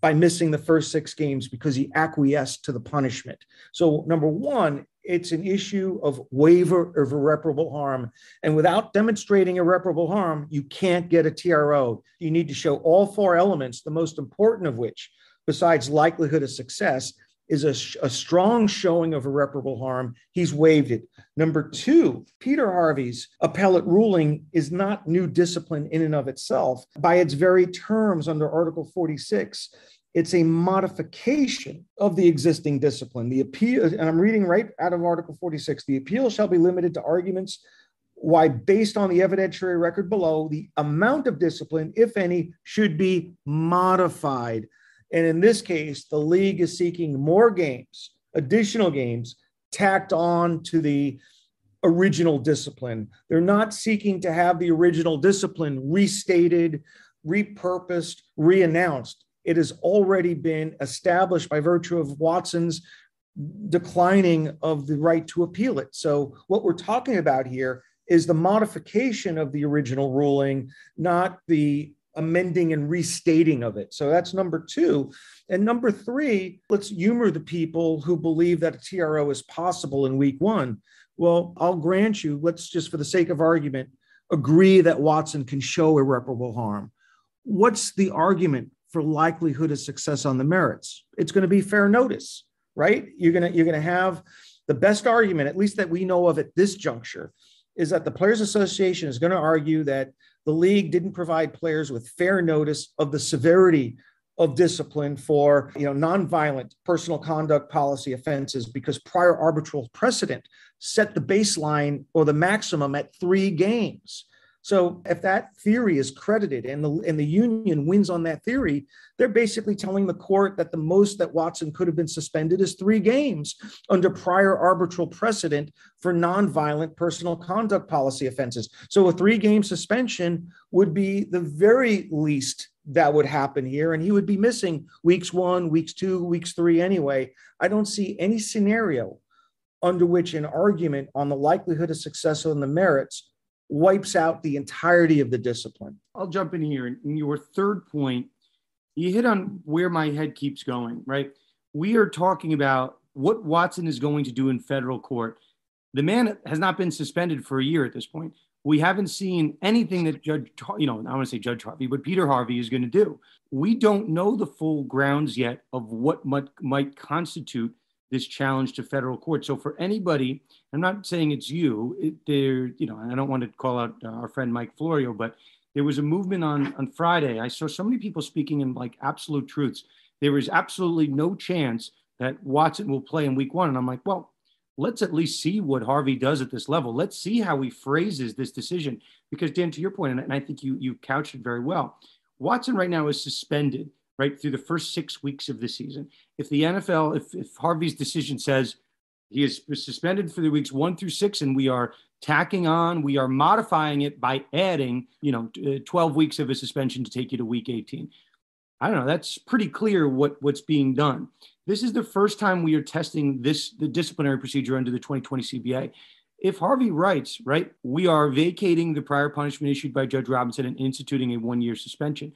by missing the first 6 games because he acquiesced to the punishment. So number one, it's an issue of waiver of irreparable harm. And without demonstrating irreparable harm, you can't get a TRO. You need to show all 4 elements, the most important of which, besides likelihood of success, is a strong showing of irreparable harm. He's waived it. Number 2, Peter Harvey's appellate ruling is not new discipline in and of itself. By its very terms under Article 46, it's a modification of the existing discipline. The appeal, and I'm reading right out of Article 46, the appeal shall be limited to arguments why, based on the evidentiary record below, the amount of discipline, if any, should be modified. And in this case, the league is seeking more games, additional games, tacked on to the original discipline. They're not seeking to have the original discipline restated, repurposed, reannounced. It has already been established by virtue of Watson's declining of the right to appeal it. So what we're talking about here is the modification of the original ruling, not the amending and restating of it. So that's number 2. And number 3, let's humor the people who believe that a TRO is possible in week 1. Well, I'll grant you, let's just for the sake of argument, agree that Watson can show irreparable harm. What's the argument for likelihood of success on the merits? It's going to be fair notice, right? You're going to have the best argument, at least that we know of at this juncture, is that the Players Association is going to argue that the league didn't provide players with fair notice of the severity of discipline for nonviolent personal conduct policy offenses because prior arbitral precedent set the baseline or the maximum at 3 games. So if that theory is credited and the union wins on that theory, they're basically telling the court that the most that Watson could have been suspended is 3 games under prior arbitral precedent for nonviolent personal conduct policy offenses. So a 3-game suspension would be the very least that would happen here. And he would be missing weeks 1, weeks 2, weeks 3 anyway. I don't see any scenario under which an argument on the likelihood of success on the merits wipes out the entirety of the discipline. I'll jump in here. In your third point, you hit on where my head keeps going, right? We are talking about what Watson is going to do in federal court. The man has not been suspended for a year at this point. We haven't seen anything that I want to say Judge Harvey, but Peter Harvey is going to do. We don't know the full grounds yet of what might constitute this challenge to federal court. So for anybody, I'm not saying it's you, and I don't want to call out our friend Mike Florio, but there was a movement on Friday. I saw so many people speaking in like absolute truths. There is absolutely no chance that Watson will play in week 1. And I'm like, well, let's at least see what Harvey does at this level. Let's see how he phrases this decision. Because Dan, to your point, and I think you couched it very well, Watson right now is suspended right through the first 6 weeks of the season. If the NFL, if Harvey's decision says he is suspended for the weeks 1 through 6, and we are tacking on, we are modifying it by adding, 12 weeks of a suspension to take you to week 18. I don't know. That's pretty clear what's being done. This is the first time we are testing the disciplinary procedure under the 2020 CBA. If Harvey writes, right, we are vacating the prior punishment issued by Judge Robinson and instituting a 1-year suspension.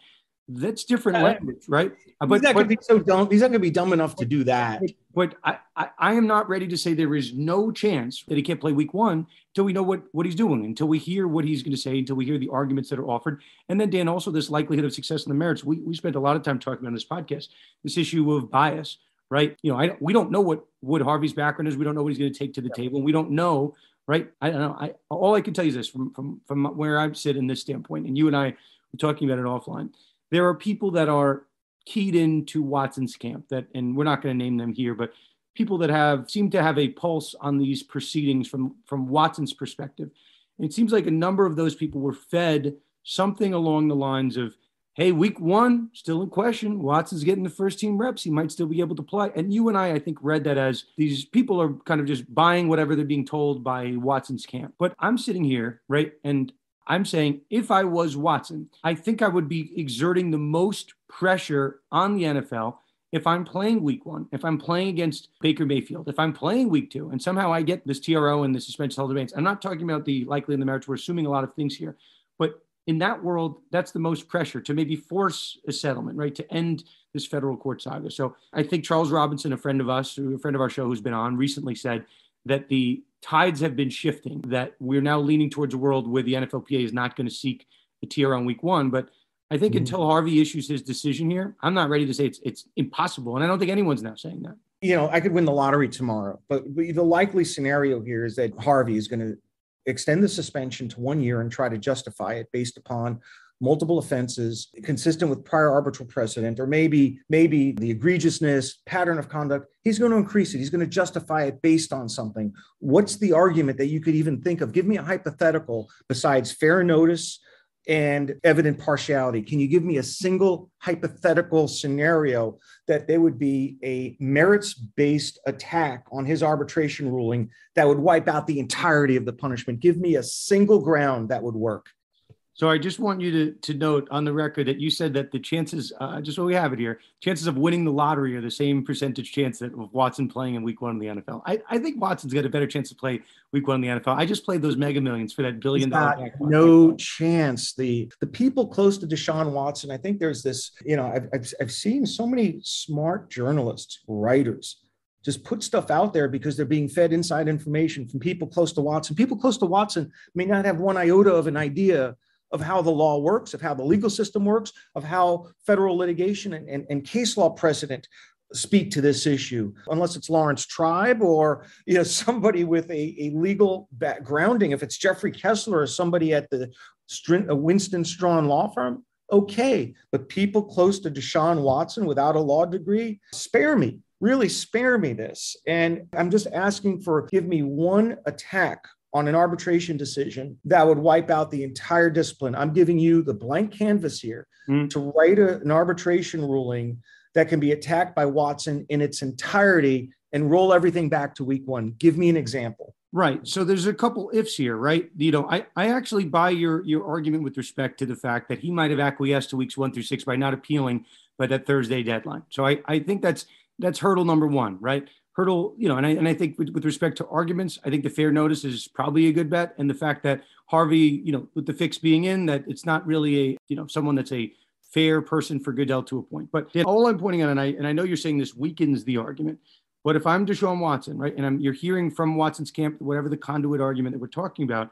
That's different language, right? He's not going to be so dumb. He's not going to be dumb enough to do that. But I am not ready to say there is no chance that he can't play week 1 until we know what he's doing, until we hear what he's going to say, until we hear the arguments that are offered. And then, Dan, also this likelihood of success in the merits. We spent a lot of time talking about on this podcast, this issue of bias, right? We don't know what Harvey's background is. We don't know what he's going to take to the table. We don't know, right? I don't know. All I can tell you is this from where I sit in this standpoint, and you and I were talking about it offline. There are people that are keyed into Watson's camp and we're not going to name them here, but people that seem to have a pulse on these proceedings from Watson's perspective. And it seems like a number of those people were fed something along the lines of, hey, week 1, still in question. Watson's getting the first team reps. He might still be able to play. And you and I think, read that as these people are kind of just buying whatever they're being told by Watson's camp. But I'm sitting here, right, and I'm saying if I was Watson, I think I would be exerting the most pressure on the NFL if I'm playing week 1, if I'm playing against Baker Mayfield, if I'm playing week 2, and somehow I get this TRO and the suspension held advance. I'm not talking about the likely in the merits. We're assuming a lot of things here. But in that world, that's the most pressure to maybe force a settlement, right, to end this federal court saga. So I think Charles Robinson, a friend of our show who's been on, recently said that the tides have been shifting, that we're now leaning towards a world where the NFLPA is not going to seek a TRO on week 1. But I think until Harvey issues his decision here, I'm not ready to say it's impossible. And I don't think anyone's now saying that. I could win the lottery tomorrow, but the likely scenario here is that Harvey is going to extend the suspension to 1 year and try to justify it based upon multiple offenses consistent with prior arbitral precedent, or maybe the egregiousness, pattern of conduct. He's going to increase it. He's going to justify it based on something. What's the argument that you could even think of? Give me a hypothetical besides fair notice and evident partiality. Can you give me a single hypothetical scenario that there would be a merits-based attack on his arbitration ruling that would wipe out the entirety of the punishment? Give me a single ground that would work. So I just want you to note on the record that you said that the chances, just so we have it here, chances of winning the lottery are the same percentage chance that of Watson playing in week 1 in the NFL. I think Watson's got a better chance to play week 1 in the NFL. I just played those mega millions for that $1 billion. No chance. The people close to Deshaun Watson, I think there's this, I've seen so many smart journalists, writers, just put stuff out there because they're being fed inside information from people close to Watson. People close to Watson may not have one iota of an idea of how the law works, of how the legal system works, of how federal litigation and case law precedent speak to this issue, unless it's Lawrence Tribe or somebody with a legal grounding. If it's Jeffrey Kessler or somebody at the Winston Strawn law firm, okay. But people close to Deshaun Watson without a law degree, spare me. Really spare me this. And I'm just asking give me one attack on an arbitration decision that would wipe out the entire discipline. I'm giving you the blank canvas here to write an arbitration ruling that can be attacked by Watson in its entirety and roll everything back to week 1. Give me an example. Right. So there's a couple ifs here, right? I actually buy your argument with respect to the fact that he might have acquiesced to weeks 1 through 6 by not appealing by that Thursday deadline. So I think that's hurdle number 1, right? hurdle, and I think with respect to arguments, I think the fair notice is probably a good bet. And the fact that Harvey, with the fix being in, that it's not really someone that's a fair person for Goodell to appoint. But all I'm pointing out, and I know you're saying this weakens the argument, but if I'm Deshaun Watson, right, and you're hearing from Watson's camp, whatever the conduit argument that we're talking about,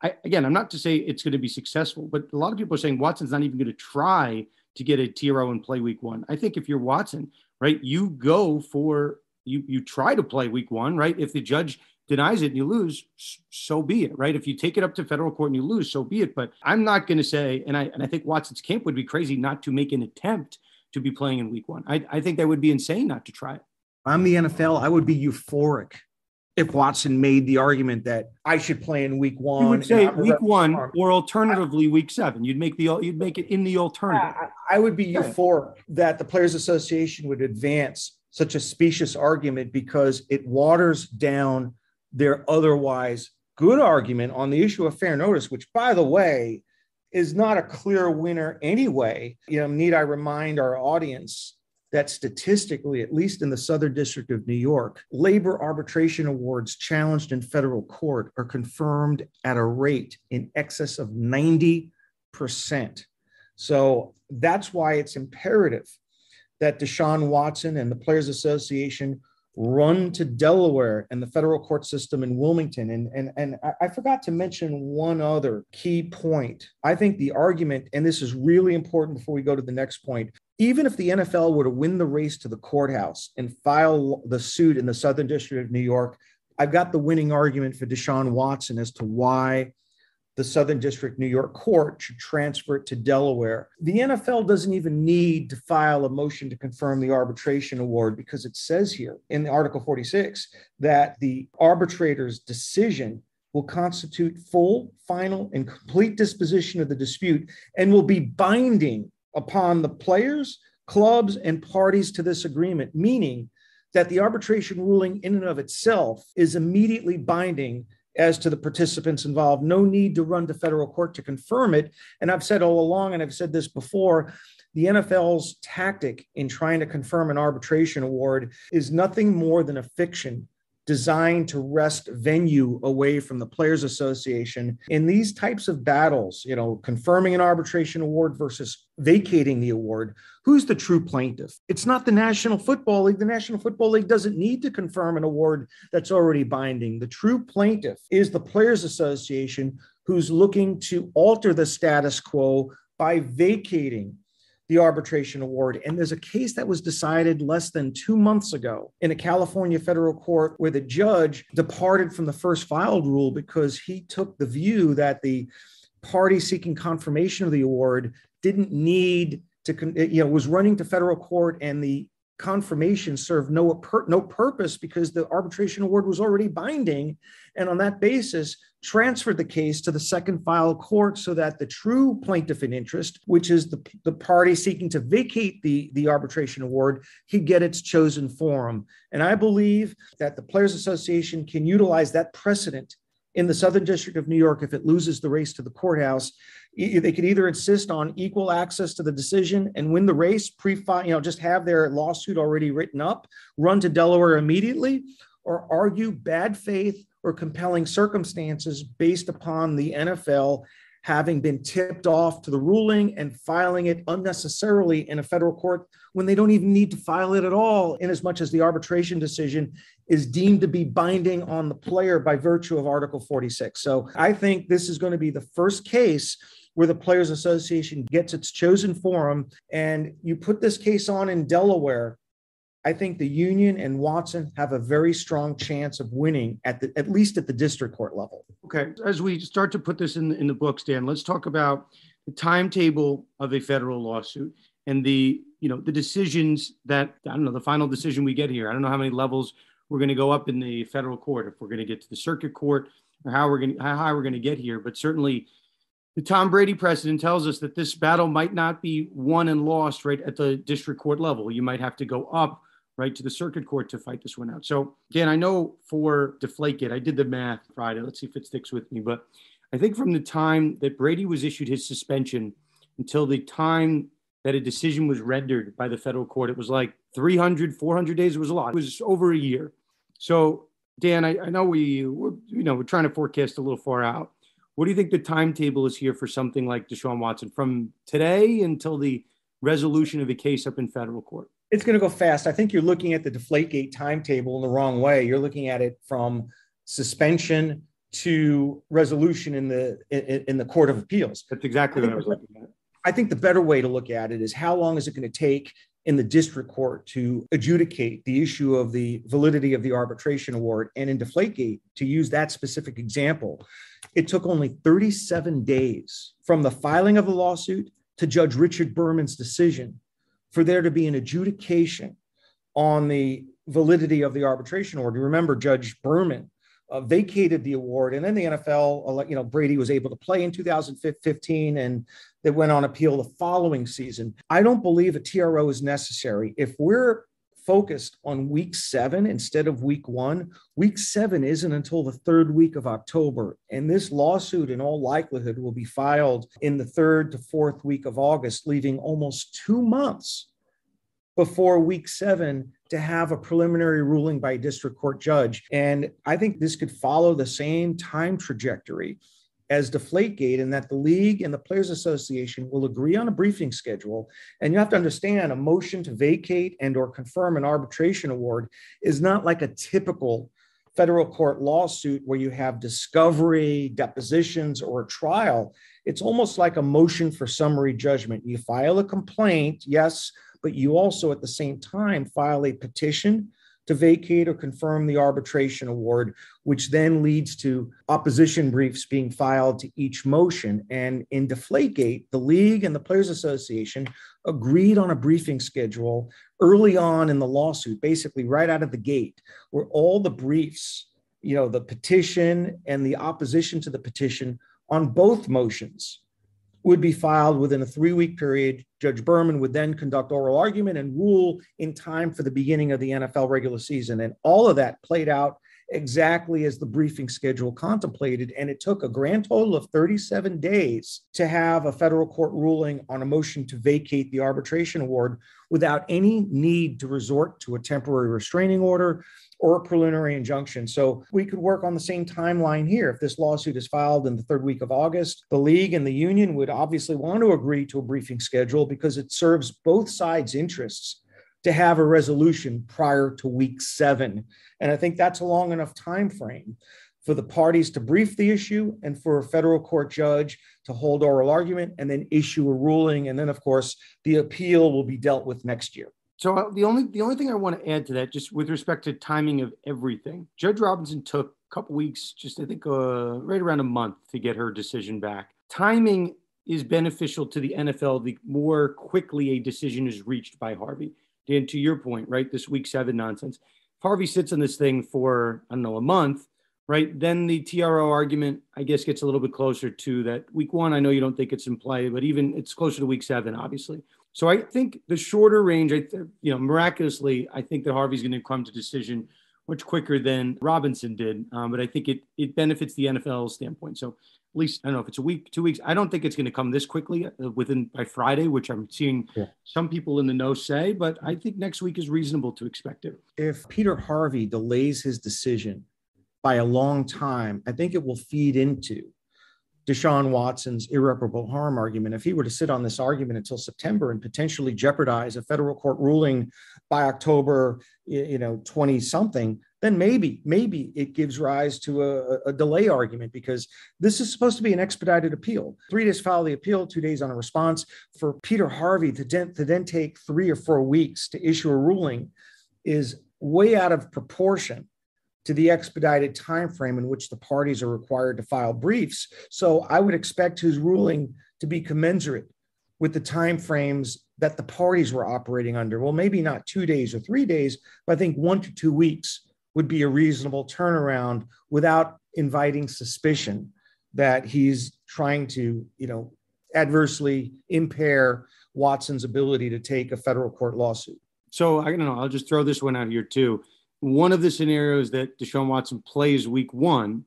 I'm not to say it's going to be successful, but a lot of people are saying Watson's not even going to try to get a TRO and play week one. I think if you're Watson, right, you go for, you try to play week one, right? If the judge denies it and you lose, so be it, right? If you take it up to federal court and you lose, so be it. But I'm not going to say, and I think Watson's camp would be crazy not to make an attempt to be playing in week one. I think that would be insane not to try it. I'm the NFL. I would be euphoric if Watson made the argument that I should play in week one. You would say week one, or alternatively week 7. You'd make it in the alternative. I would be euphoric that the Players Association would advance such a specious argument because it waters down their otherwise good argument on the issue of fair notice, which, by the way, is not a clear winner anyway. Need I remind our audience that statistically, at least in the Southern District of New York, labor arbitration awards challenged in federal court are confirmed at a rate in excess of 90%. So that's why it's imperative that Deshaun Watson and the Players Association run to Delaware and the federal court system in Wilmington. And I forgot to mention one other key point. I think the argument, and this is really important before we go to the next point, even if the NFL were to win the race to the courthouse and file the suit in the Southern District of New York, I've got the winning argument for Deshaun Watson as to why the Southern District New York court should transfer it to Delaware. The NFL doesn't even need to file a motion to confirm the arbitration award because it says here in Article 46 that the arbitrator's decision will constitute full, final, and complete disposition of the dispute and will be binding upon the players, clubs, and parties to this agreement, meaning that the arbitration ruling in and of itself is immediately binding as to the participants involved. No need to run to federal court to confirm it. And I've said all along, and I've said this before, the NFL's tactic in trying to confirm an arbitration award is nothing more than a fiction designed to wrest venue away from the Players Association. In these types of battles, confirming an arbitration award versus vacating the award, who's the true plaintiff? It's not the National Football League. The National Football League doesn't need to confirm an award that's already binding. The true plaintiff is the Players Association, who's looking to alter the status quo by vacating the arbitration award. And there's a case that was decided less than 2 months ago in a California federal court where the judge departed from the first filed rule because he took the view that the party seeking confirmation of the award didn't need to, was running to federal court, and the confirmation served no purpose because the arbitration award was already binding. And on that basis, transferred the case to the second file court so that the true plaintiff in interest, which is the party seeking to vacate the arbitration award, could get its chosen forum. And I believe that the Players Association can utilize that precedent in the Southern District of New York if it loses the race to the courthouse. They could either insist on equal access to the decision and win the race, just have their lawsuit already written up, run to Delaware immediately, or argue bad faith or compelling circumstances based upon the NFL having been tipped off to the ruling and filing it unnecessarily in a federal court when they don't even need to file it at all, in as much as the arbitration decision is deemed to be binding on the player by virtue of Article 46. So I think this is going to be the first case where the Players Association gets its chosen forum, and you put this case on in Delaware. I think the union and Watson have a very strong chance of winning at least at the district court level. Okay. As we start to put this in the books, Dan, let's talk about the timetable of a federal lawsuit and the decisions that, the final decision we get here. I don't know how many levels we're going to go up in the federal court, if we're going to get to the circuit court, or how high we're going to get here. But certainly the Tom Brady precedent tells us that this battle might not be won and lost right at the district court level. You might have to go up right to the circuit court to fight this one out. So Dan, I know for Deflategate, I did the math Friday. Let's see if it sticks with me. But I think from the time that Brady was issued his suspension until the time that a decision was rendered by the federal court, it was like 300, 400 days. It was a lot. It was over a year. So, Dan, I know we're trying to forecast a little far out. What do you think the timetable is here for something like Deshaun Watson from today until the resolution of a case up in federal court? It's going to go fast. I think you're looking at the Deflategate timetable in the wrong way. You're looking at it from suspension to resolution in the Court of Appeals. That's exactly what I was looking at. I think the better way to look at it is how long is it going to take in the district court to adjudicate the issue of the validity of the arbitration award. And in Deflategate, to use that specific example, it took only 37 days from the filing of the lawsuit to Judge Richard Berman's decision for there to be an adjudication on the validity of the arbitration award. You remember Judge Berman vacated the award, and then the NFL, Brady was able to play in 2015, and they went on appeal the following season. I don't believe a TRO is necessary. If we're focused on week 7 instead of week 1, week 7 isn't until the 3rd week of October. And this lawsuit in all likelihood will be filed in the 3rd to 4th week of August, leaving almost 2 months before week 7 to have a preliminary ruling by a district court judge. And I think this could follow the same time trajectory as Deflategate, in that the league and the Players Association will agree on a briefing schedule. And you have to understand, a motion to vacate and or confirm an arbitration award is not like a typical federal court lawsuit where you have discovery, depositions, or a trial. It's almost like a motion for summary judgment. You file a complaint, yes, but you also at the same time file a petition to vacate or confirm the arbitration award, which then leads to opposition briefs being filed to each motion. And in Deflategate, the league and the Players Association agreed on a briefing schedule early on in the lawsuit, basically right out of the gate, where all the briefs, the petition and the opposition to the petition on both motions would be filed within a 3-week period. Judge Berman would then conduct oral argument and rule in time for the beginning of the NFL regular season. And all of that played out exactly as the briefing schedule contemplated. And it took a grand total of 37 days to have a federal court ruling on a motion to vacate the arbitration award without any need to resort to a temporary restraining order or a preliminary injunction. So we could work on the same timeline here. If this lawsuit is filed in the 3rd week of August, the league and the union would obviously want to agree to a briefing schedule because it serves both sides' interests to have a resolution prior to week 7. And I think that's a long enough time frame for the parties to brief the issue and for a federal court judge to hold oral argument and then issue a ruling. And then, of course, the appeal will be dealt with next year. So the only thing I want to add to that, just with respect to timing of everything, Judge Robinson took a couple weeks, just I think right around a month to get her decision back. Timing is beneficial to the NFL the more quickly a decision is reached by Harvey. Dan, to your point, right, this week 7 nonsense. If Harvey sits on this thing for, a month, right, then the TRO argument, I guess, gets a little bit closer to that week 1. I know you don't think it's in play, but even it's closer to week 7, obviously. So I think the shorter range, miraculously, I think that Harvey's going to come to decision much quicker than Robinson did. But I think it benefits the NFL standpoint. So at least, I don't know if it's a week, 2 weeks. I don't think it's going to come this quickly by Friday, which I'm seeing some people in the know say, but I think next week is reasonable to expect it. If Peter Harvey delays his decision by a long time, I think it will feed into Deshaun Watson's irreparable harm argument. If he were to sit on this argument until September and potentially jeopardize a federal court ruling by October, 20 something, then maybe it gives rise to a delay argument, because this is supposed to be an expedited appeal. 3 days file the appeal, 2 days on a response. For Peter Harvey to then take 3 or 4 weeks to issue a ruling is way out of proportion to the expedited time frame in which the parties are required to file briefs. So I would expect his ruling to be commensurate with the time frames that the parties were operating under. Well, maybe not 2 days or 3 days, but I think 1 to 2 weeks would be a reasonable turnaround without inviting suspicion that he's trying to, adversely impair Watson's ability to take a federal court lawsuit. So I don't know, I'll just throw this one out here too. One of the scenarios that Deshaun Watson plays week 1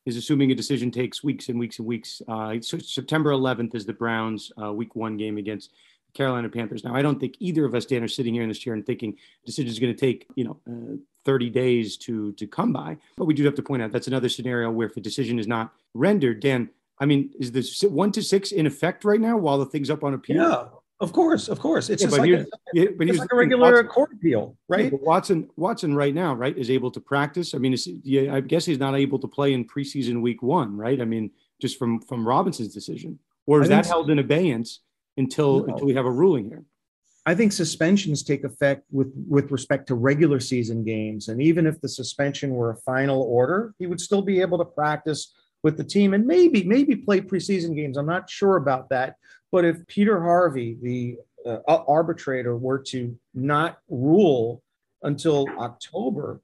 is assuming a decision takes weeks and weeks and weeks. So September 11th is the Browns week 1 game against Carolina Panthers. Now, I don't think either of us, Dan, are sitting here in this chair and thinking the decision is going to take, 30 days to come by. But we do have to point out that's another scenario where if a decision is not rendered, Dan, I mean, is this 1 to 6 in effect right now while the thing's up on appeal? Yeah, of course. It's just here's like a regular court appeal, right? Yeah, but Watson right now, right, is able to practice. I mean, I guess he's not able to play in preseason week 1, right? I mean, just from Robinson's decision, or is that held in abeyance until we have a ruling here? I think suspensions take effect with respect to regular season games, and even if the suspension were a final order, he would still be able to practice with the team and maybe play preseason games. I'm not sure about that. But if Peter Harvey, the arbitrator, were to not rule until October,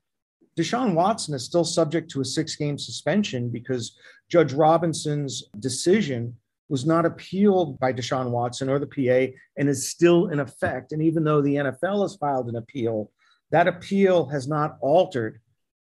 Deshaun Watson is still subject to a 6-game suspension because Judge Robinson's decision was not appealed by Deshaun Watson or the PA and is still in effect. And even though the NFL has filed an appeal, that appeal has not altered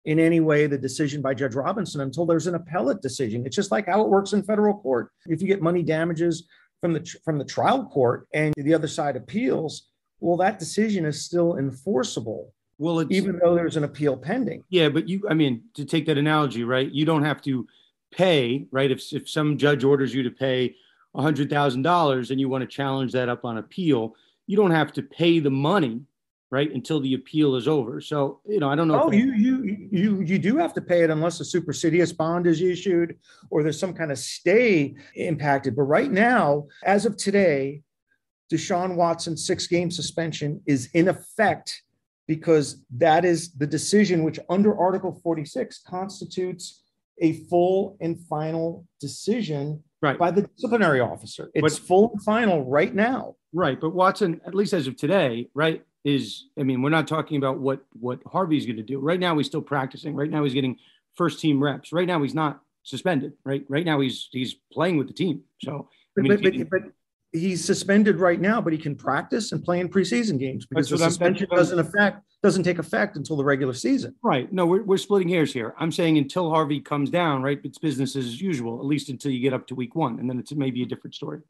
in any way the decision by Judge Robinson until there's an appellate decision. It's just like how it works in federal court. If you get money damages from the trial court and the other side appeals, well, that decision is still enforceable. Well, even though there's an appeal pending. Yeah, but to take that analogy, right? You don't have to pay, right? If some judge orders you to pay $100,000 and you want to challenge that up on appeal, you don't have to pay the money, right, until the appeal is over. So, I don't know. Oh, you do have to pay it unless a supersedeas bond is issued or there's some kind of stay impacted. But right now, as of today, Deshaun Watson's 6-game suspension is in effect because that is the decision which under Article 46 constitutes a full and final decision by the disciplinary officer. It's full and final right now. Right. But Watson, at least as of today, right, we're not talking about what Harvey's going to do. Right now, he's still practicing. Right now, he's getting first team reps. Right now, he's not suspended. Right now, he's playing with the team. So, but he's suspended right now, but he can practice and play in preseason games because the suspension doesn't take effect until the regular season. Right. No, we're splitting hairs here. I'm saying until Harvey comes down, right, it's business as usual, at least until you get up to week 1, and then it's maybe a different story.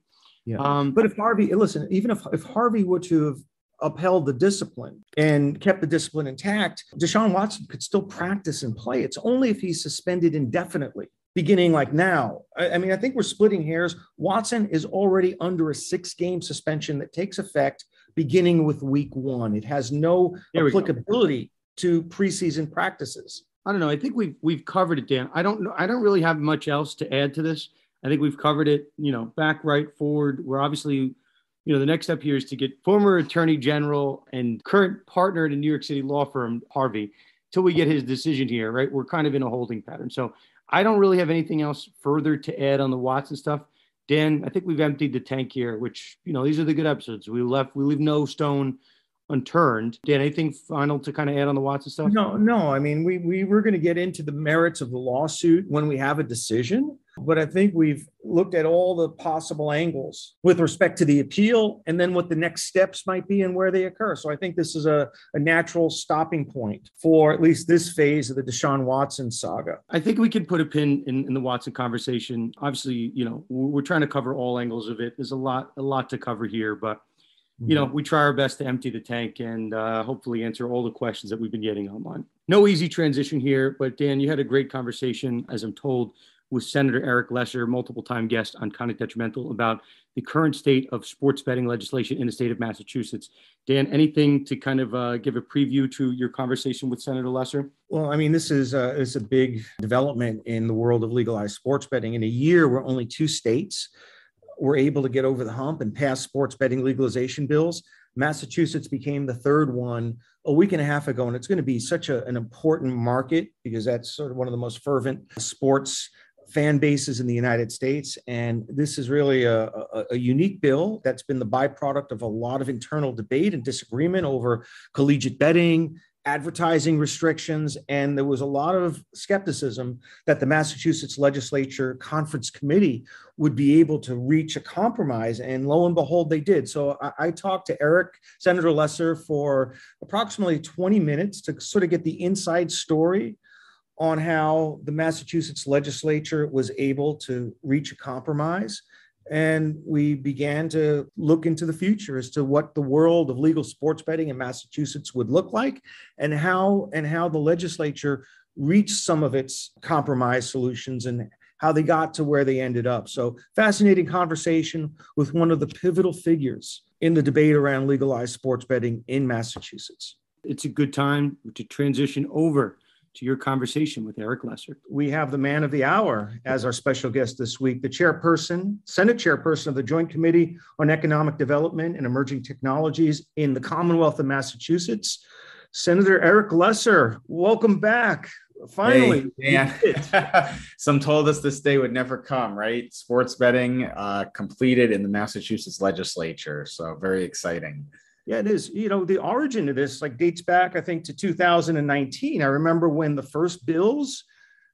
Yeah. But if Harvey, listen, even if Harvey were to have upheld the discipline and kept the discipline intact, Deshaun Watson could still practice and play. It's only if he's suspended indefinitely, beginning like now. I think we're splitting hairs. Watson is already under a 6-game suspension that takes effect beginning with week 1. It has no applicability to preseason practices. I don't know. I think we've covered it, Dan. I don't really have much else to add to this. I think we've covered it, back, right, forward. We're obviously, the next step here is to get former Attorney General and current partner at a New York City law firm, Harvey, till we get his decision here, right? We're kind of in a holding pattern. So I don't really have anything else further to add on the Watson stuff. Dan, I think we've emptied the tank here, which, these are the good episodes. We leave no stone unturned. Dan, anything final to kind of add on the Watson stuff? No. We were going to get into the merits of the lawsuit when we have a decision. But I think we've looked at all the possible angles with respect to the appeal and then what the next steps might be and where they occur. So I think this is a natural stopping point for at least this phase of the Deshaun Watson saga. I think we can put a pin in the Watson conversation. Obviously, we're trying to cover all angles of it. There's a lot to cover here, but we try our best to empty the tank and hopefully answer all the questions that we've been getting online. No easy transition here, but Dan, you had a great conversation, as I'm told, with Senator Eric Lesser, multiple-time guest on Conduct Detrimental, about the current state of sports betting legislation in the state of Massachusetts. Dan, anything to kind of give a preview to your conversation with Senator Lesser? Well, this is a big development in the world of legalized sports betting. In a year where only 2 states were able to get over the hump and pass sports betting legalization bills, Massachusetts became the 3rd one a week and a half ago. And it's going to be such an important market because that's sort of one of the most fervent sports fan bases in the United States. And this is really a unique bill that's been the byproduct of a lot of internal debate and disagreement over collegiate betting, advertising restrictions, and there was a lot of skepticism that the Massachusetts Legislature Conference Committee would be able to reach a compromise, and lo and behold, they did. So I talked to Senator Lesser, for approximately 20 minutes to sort of get the inside story on how the Massachusetts legislature was able to reach a compromise. And we began to look into the future as to what the world of legal sports betting in Massachusetts would look like, and how the legislature reached some of its compromise solutions and how they got to where they ended up. So fascinating conversation with one of the pivotal figures in the debate around legalized sports betting in Massachusetts. It's a good time to transition over to your conversation with Eric Lesser. We have the man of the hour as our special guest this week, the Senate chairperson of the Joint Committee on Economic Development and Emerging Technologies in the Commonwealth of Massachusetts, Senator Eric Lesser. Welcome back. Finally. Hey, Dan. Some told us this day would never come, right? Sports betting completed in the Massachusetts legislature. So very exciting. Yeah, it is. The origin of this dates back, I think, to 2019. I remember when the first bills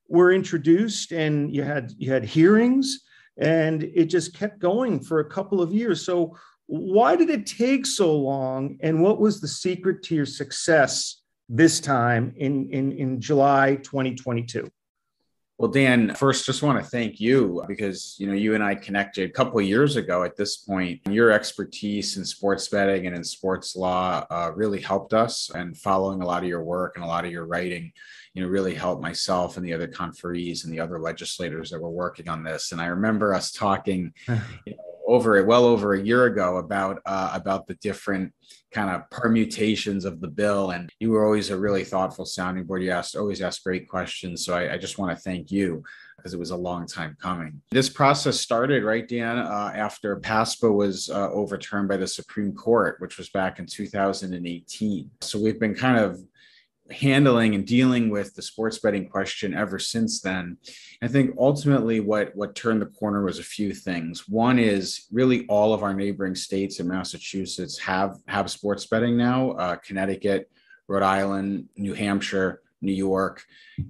were introduced and you had hearings, and it just kept going for a couple of years. So why did it take so long? And what was the secret to your success this time in July 2022? Well, Dan, first, just want to thank you because, you and I connected a couple of years ago at this point. Your expertise in sports betting and in sports law really helped us, and following a lot of your work and a lot of your writing, really helped myself and the other conferees and the other legislators that were working on this. And I remember us talking well over a year ago about the different kind of permutations of the bill. And you were always a really thoughtful sounding board. You always asked great questions. So I just want to thank you because it was a long time coming. This process started, right, Dan, after PASPA was overturned by the Supreme Court, which was back in 2018. So we've been kind of handling and dealing with the sports betting question ever since then. I think ultimately what turned the corner was a few things. One is really all of our neighboring states in Massachusetts have sports betting now. Connecticut, Rhode Island, New Hampshire, New York,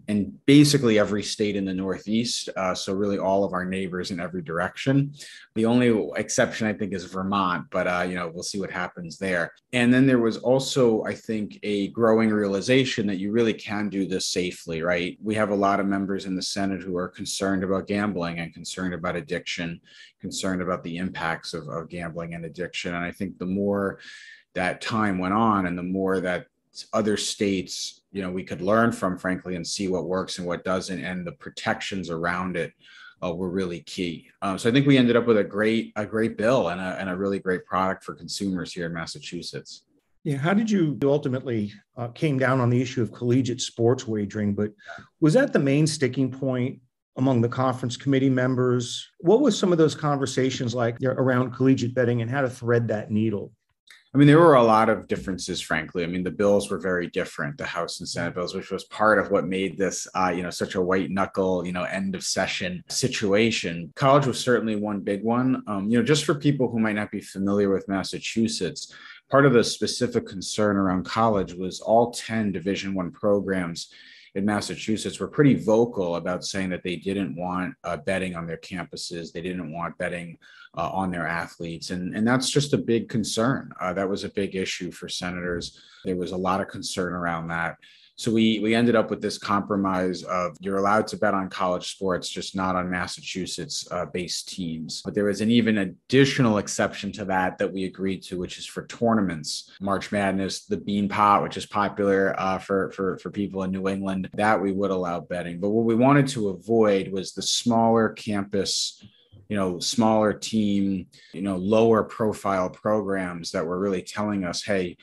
and basically every state in the Northeast. So really all of our neighbors in every direction. The only exception, I think, is Vermont, but we'll see what happens there. And then there was also, I think, a growing realization that you really can do this safely, right? We have a lot of members in the Senate who are concerned about gambling and concerned about addiction, concerned about the impacts of gambling and addiction. And I think the more that time went on and the more that other states, we could learn from, frankly, and see what works and what doesn't, and the protections around it were really key. So I think we ended up with a great bill and a really great product for consumers here in Massachusetts. Yeah, how did you ultimately came down on the issue of collegiate sports wagering? But was that the main sticking point among the conference committee members? What was some of those conversations like around collegiate betting and how to thread that needle? I mean, there were a lot of differences, frankly. I mean, the bills were very different, the House and Senate bills, which was part of what made this, such a white knuckle, end of session situation. College was certainly one big one. Just for people who might not be familiar with Massachusetts, part of the specific concern around college was all 10 Division I programs in Massachusetts were pretty vocal about saying that they didn't want betting on their campuses. They didn't want betting on their athletes. And that's just a big concern. That was a big issue for senators. There was a lot of concern around that. So we ended up with this compromise of you're allowed to bet on college sports, just not on Massachusetts based teams. But there was an even additional exception to that we agreed to, which is for tournaments, March Madness, the Bean Pot, which is popular for people in New England, that we would allow betting. But what we wanted to avoid was the smaller campus, smaller team, lower profile programs that were really telling us, hey,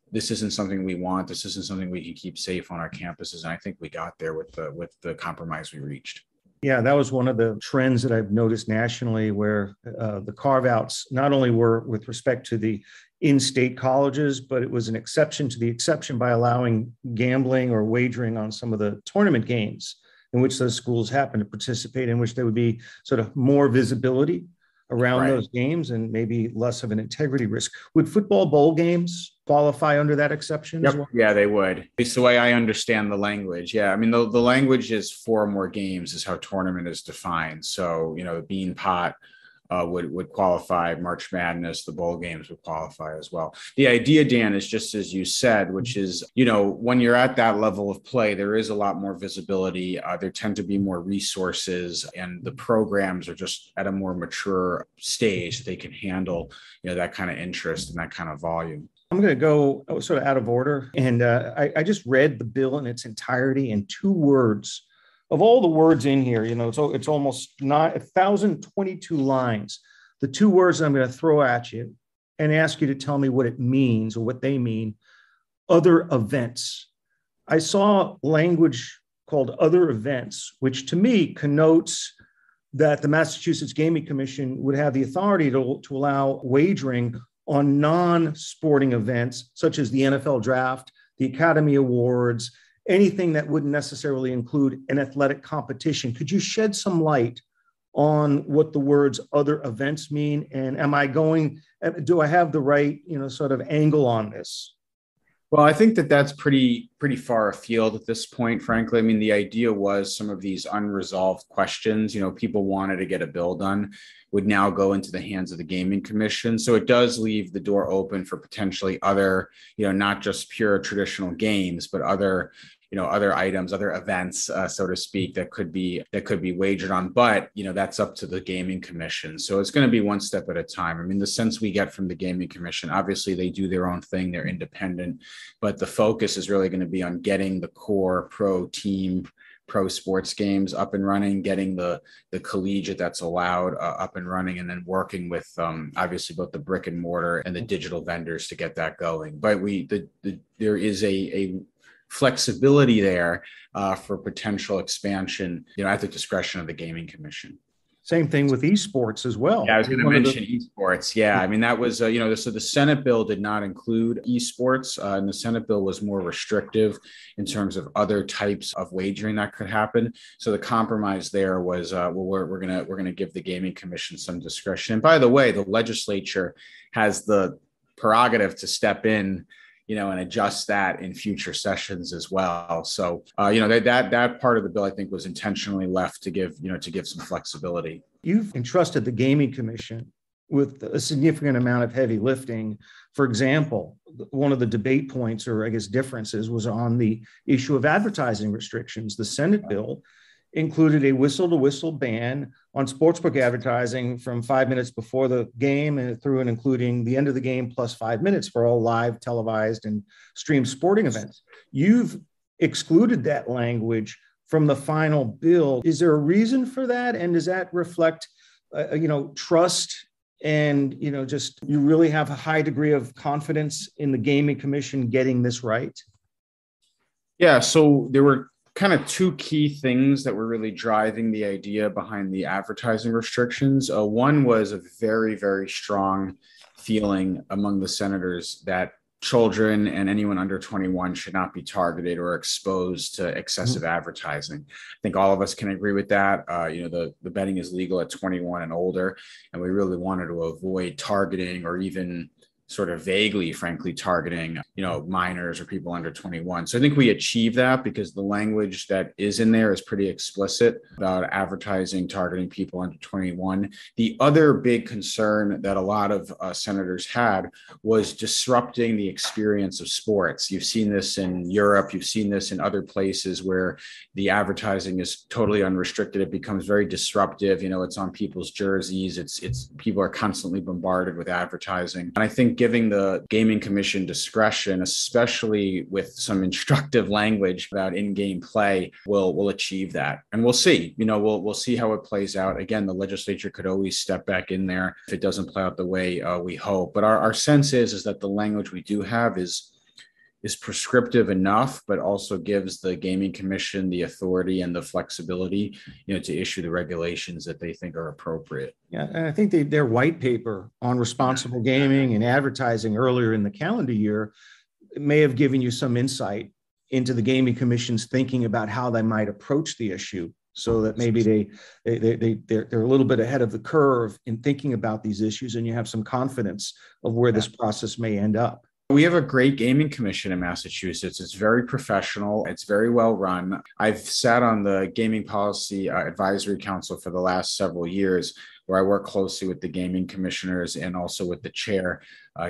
this isn't something we want. This isn't something we can keep safe on our campuses. And I think we got there with the compromise we reached. Yeah, that was one of the trends that I've noticed nationally, where the carve-outs not only were with respect to the in-state colleges, but it was an exception to the exception by allowing gambling or wagering on some of the tournament games in which those schools happen to participate, in which there would be sort of more visibility around those games and maybe less of an integrity risk. Would football bowl games qualify under that exception as well? Yeah, they would. It's the way I understand the language. Yeah, I mean, the language is 4 or more games is how tournament is defined. So, the Bean Pot would qualify. March Madness, the bowl games would qualify as well. The idea, Dan, is just as you said, which is, when you're at that level of play, there is a lot more visibility. There tend to be more resources, and the programs are just at a more mature stage that they can handle, that kind of interest and that kind of volume. I'm going to go sort of out of order. And I just read the bill in its entirety in 2 words. Of all the words in here, it's almost 1,022 lines. The 2 words I'm going to throw at you and ask you to tell me what it means or what they mean: other events. I saw language called other events, which to me connotes that the Massachusetts Gaming Commission would have the authority to allow wagering on non-sporting events, such as the NFL draft, the Academy Awards, anything that wouldn't necessarily include an athletic competition. Could you shed some light on what the words other events mean? And do I have the right, sort of angle on this? Well, I think that's pretty far afield at this point, frankly. I mean, the idea was some of these unresolved questions, people wanted to get a bill done, would now go into the hands of the Gaming Commission. So it does leave the door open for potentially other, not just pure traditional games, but other items, other events, so to speak, that could be wagered on. But, that's up to the Gaming Commission. So it's going to be one step at a time. I mean, the sense we get from the Gaming Commission, obviously they do their own thing, they're independent, but the focus is really going to be on getting the core pro sports games up and running, getting the collegiate that's allowed up and running, and then working with obviously both the brick and mortar and the digital vendors to get that going. But there is a flexibility there for potential expansion, at the discretion of the Gaming Commission. Same thing with esports as well. Yeah, I was going to mention esports. Yeah, I mean, that was, so the Senate bill did not include esports, and the Senate bill was more restrictive in terms of other types of wagering that could happen. So the compromise there was, we're going to give the Gaming Commission some discretion. And by the way, the legislature has the prerogative to step in, and adjust that in future sessions as well. So, that part of the bill, I think, was intentionally left to give some flexibility. You've entrusted the Gaming Commission with a significant amount of heavy lifting. For example, one of the debate points, or I guess differences, was on the issue of advertising restrictions. The Senate bill included a whistle-to-whistle ban on sportsbook advertising from 5 minutes before the game and through and including the end of the game plus 5 minutes for all live, televised, and streamed sporting events. You've excluded that language from the final bill. Is there a reason for that? And does that reflect, trust and, just you really have a high degree of confidence in the Gaming Commission getting this right? Yeah, so there were kind of 2 key things that were really driving the idea behind the advertising restrictions. One was a very, very strong feeling among the senators that children and anyone under 21 should not be targeted or exposed to excessive advertising. I think all of us can agree with that. The betting is legal at 21 and older, and we really wanted to avoid targeting or even sort of vaguely, frankly, targeting, minors or people under 21. So I think we achieved that because the language that is in there is pretty explicit about advertising, targeting people under 21. The other big concern that a lot of senators had was disrupting the experience of sports. You've seen this in Europe. You've seen this in other places where the advertising is totally unrestricted. It becomes very disruptive. It's on people's jerseys. It's people are constantly bombarded with advertising. And I think giving the Gaming Commission discretion, especially with some instructive language about in-game play, will achieve that. And we'll see, we'll see how it plays out. Again, the legislature could always step back in there if it doesn't play out the way we hope. But our sense is that the language we do have is prescriptive enough, but also gives the Gaming Commission the authority and the flexibility, to issue the regulations that they think are appropriate. Yeah, and I think their white paper on responsible gaming and advertising earlier in the calendar year may have given you some insight into the Gaming Commission's thinking about how they might approach the issue, so that maybe they're a little bit ahead of the curve in thinking about these issues, and you have some confidence of where this process may end up. We have a great gaming commission in Massachusetts. It's very professional. It's very well run. I've sat on the Gaming Policy Advisory Council for the last several years. where I work closely with the gaming commissioners and also with the chair,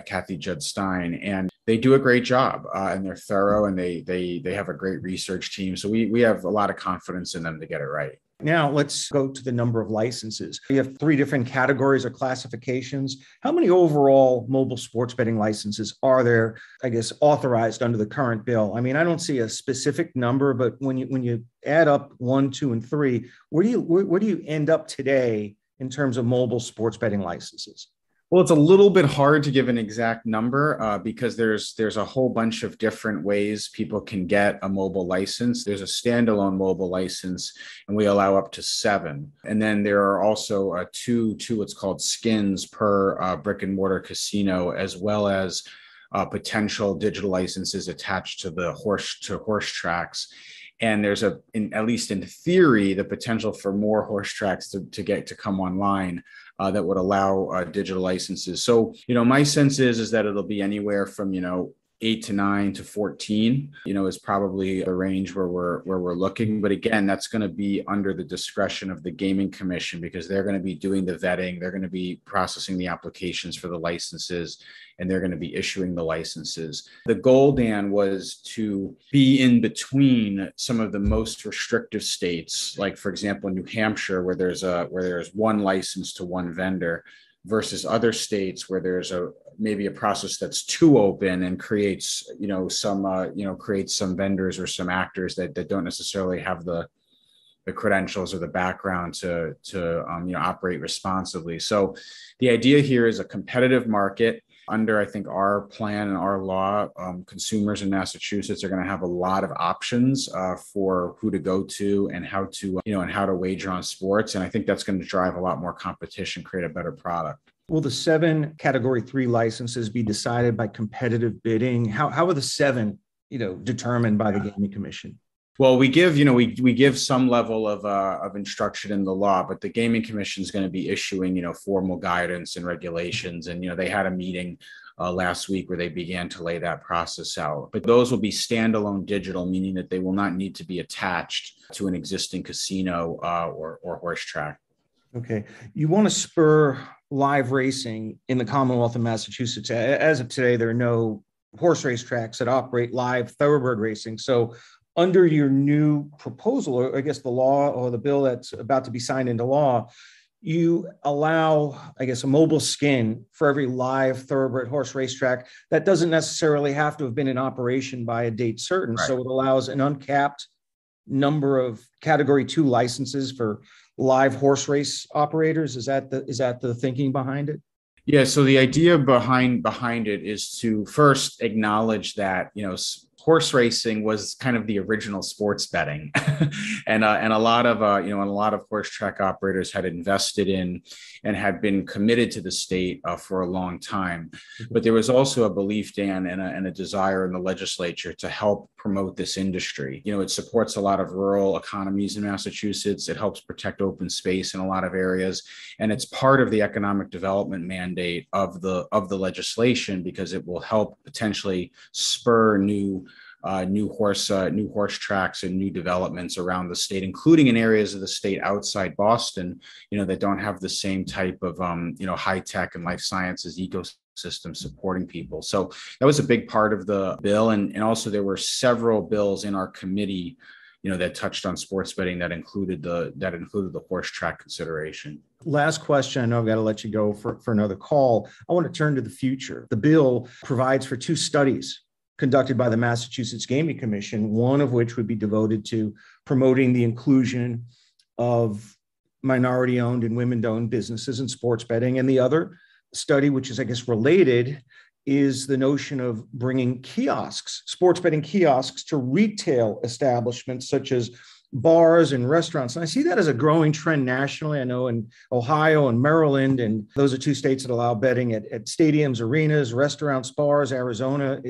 Kathy Judd Stein, and they do a great job, and they're thorough, and they have a great research team. So we have a lot of confidence in them to get it right. Now let's go to the number of licenses. You have 3 different categories or classifications. How many overall mobile sports betting licenses are there, I guess, authorized under the current bill? I mean, I don't see a specific number, but when you add up 1, 2, and 3, where do you end up today in terms of mobile sports betting licenses? Well, it's a little bit hard to give an exact number because there's a whole bunch of different ways people can get a mobile license. There's a standalone mobile license, and we allow up to 7. And then there are also two what's called skins per brick and mortar casino, as well as potential digital licenses attached to the horse tracks. And there's at least in theory, the potential for more horse tracks to come online that would allow digital licenses. So, my sense is that it'll be anywhere from, 8 to 9 to 14, is probably a range where we're looking. But again, that's going to be under the discretion of the Gaming Commission, because they're going to be doing the vetting. They're going to be processing the applications for the licenses, and they're going to be issuing the licenses. The goal, Dan, was to be in between some of the most restrictive states, like, for example, New Hampshire, where there's one license to one vendor, versus other states where there's maybe a process that's too open and creates some vendors or some actors that don't necessarily have the credentials or the background to operate responsibly. So the idea here is a competitive market. Under, I think, our plan and our law, consumers in Massachusetts are going to have a lot of options for who to go to and how to wager on sports. And I think that's going to drive a lot more competition, create a better product. Will the 7 Category 3 licenses be decided by competitive bidding? How are the 7, determined by the Gaming Commission? Well, we give some level of instruction in the law, but the Gaming Commission is going to be issuing formal guidance and regulations, and they had a meeting last week where they began to lay that process out. But those will be standalone digital, meaning that they will not need to be attached to an existing casino or horse track. Okay, you want to spur live racing in the Commonwealth of Massachusetts. As of today, there are no horse race tracks that operate live thoroughbred racing. So under your new proposal, or I guess the law or the bill that's about to be signed into law, you allow, I guess, a mobile skin for every live thoroughbred horse racetrack that doesn't necessarily have to have been in operation by a date certain. Right. So it allows an uncapped number of Category 2 licenses for live horse race operators. Is that the thinking behind it? Yeah. So the idea behind it is to first acknowledge that, horse racing was kind of the original sports betting, and a lot of horse track operators had invested in and had been committed to the state for a long time. But there was also a belief, Dan, and a desire in the legislature to help promote this industry. It supports a lot of rural economies in Massachusetts. It helps protect open space in a lot of areas, and it's part of the economic development mandate of the legislation, because it will help potentially spur new horse tracks and new developments around the state, including in areas of the state outside Boston, that don't have the same type of high tech and life sciences ecosystem supporting people. So that was a big part of the bill, and also there were several bills in our committee, that touched on sports betting that included the horse track consideration. Last question. I know I've got to let you go for another call. I want to turn to the future. The bill provides for 2 studies conducted by the Massachusetts Gaming Commission, one of which would be devoted to promoting the inclusion of minority-owned and women-owned businesses in sports betting. And the other study, which is, I guess, related, is the notion of bringing kiosks, sports betting kiosks, to retail establishments such as bars and restaurants. And I see that as a growing trend nationally. I know in Ohio and Maryland, and those are 2 states that allow betting at stadiums, arenas, restaurants, bars, Arizona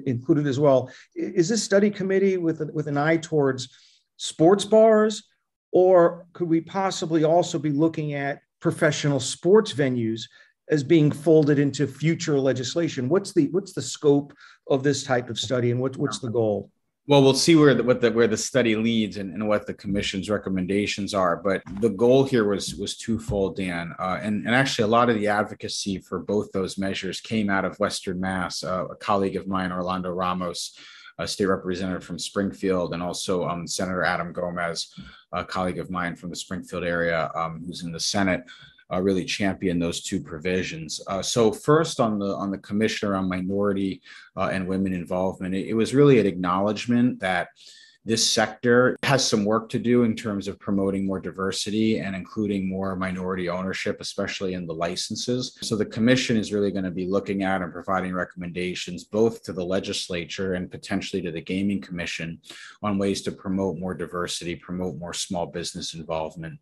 included as well. Is this study committee with an eye towards sports bars, or could we possibly also be looking at professional sports venues as being folded into future legislation? What's the scope of this type of study, and what's the goal? Well, we'll see where the study leads and what the commission's recommendations are. But the goal here was twofold, Dan, and actually a lot of the advocacy for both those measures came out of Western Mass. A colleague of mine, Orlando Ramos, a state representative from Springfield, and also Senator Adam Gomez, a colleague of mine from the Springfield area, who's in the Senate. Really champion those two provisions. So first on the commissioner on minority and women involvement, it was really an acknowledgement that this sector has some work to do in terms of promoting more diversity and including more minority ownership, especially in the licenses. So the commission is really going to be looking at and providing recommendations both to the legislature and potentially to the gaming commission on ways to promote more diversity, promote more small business involvement.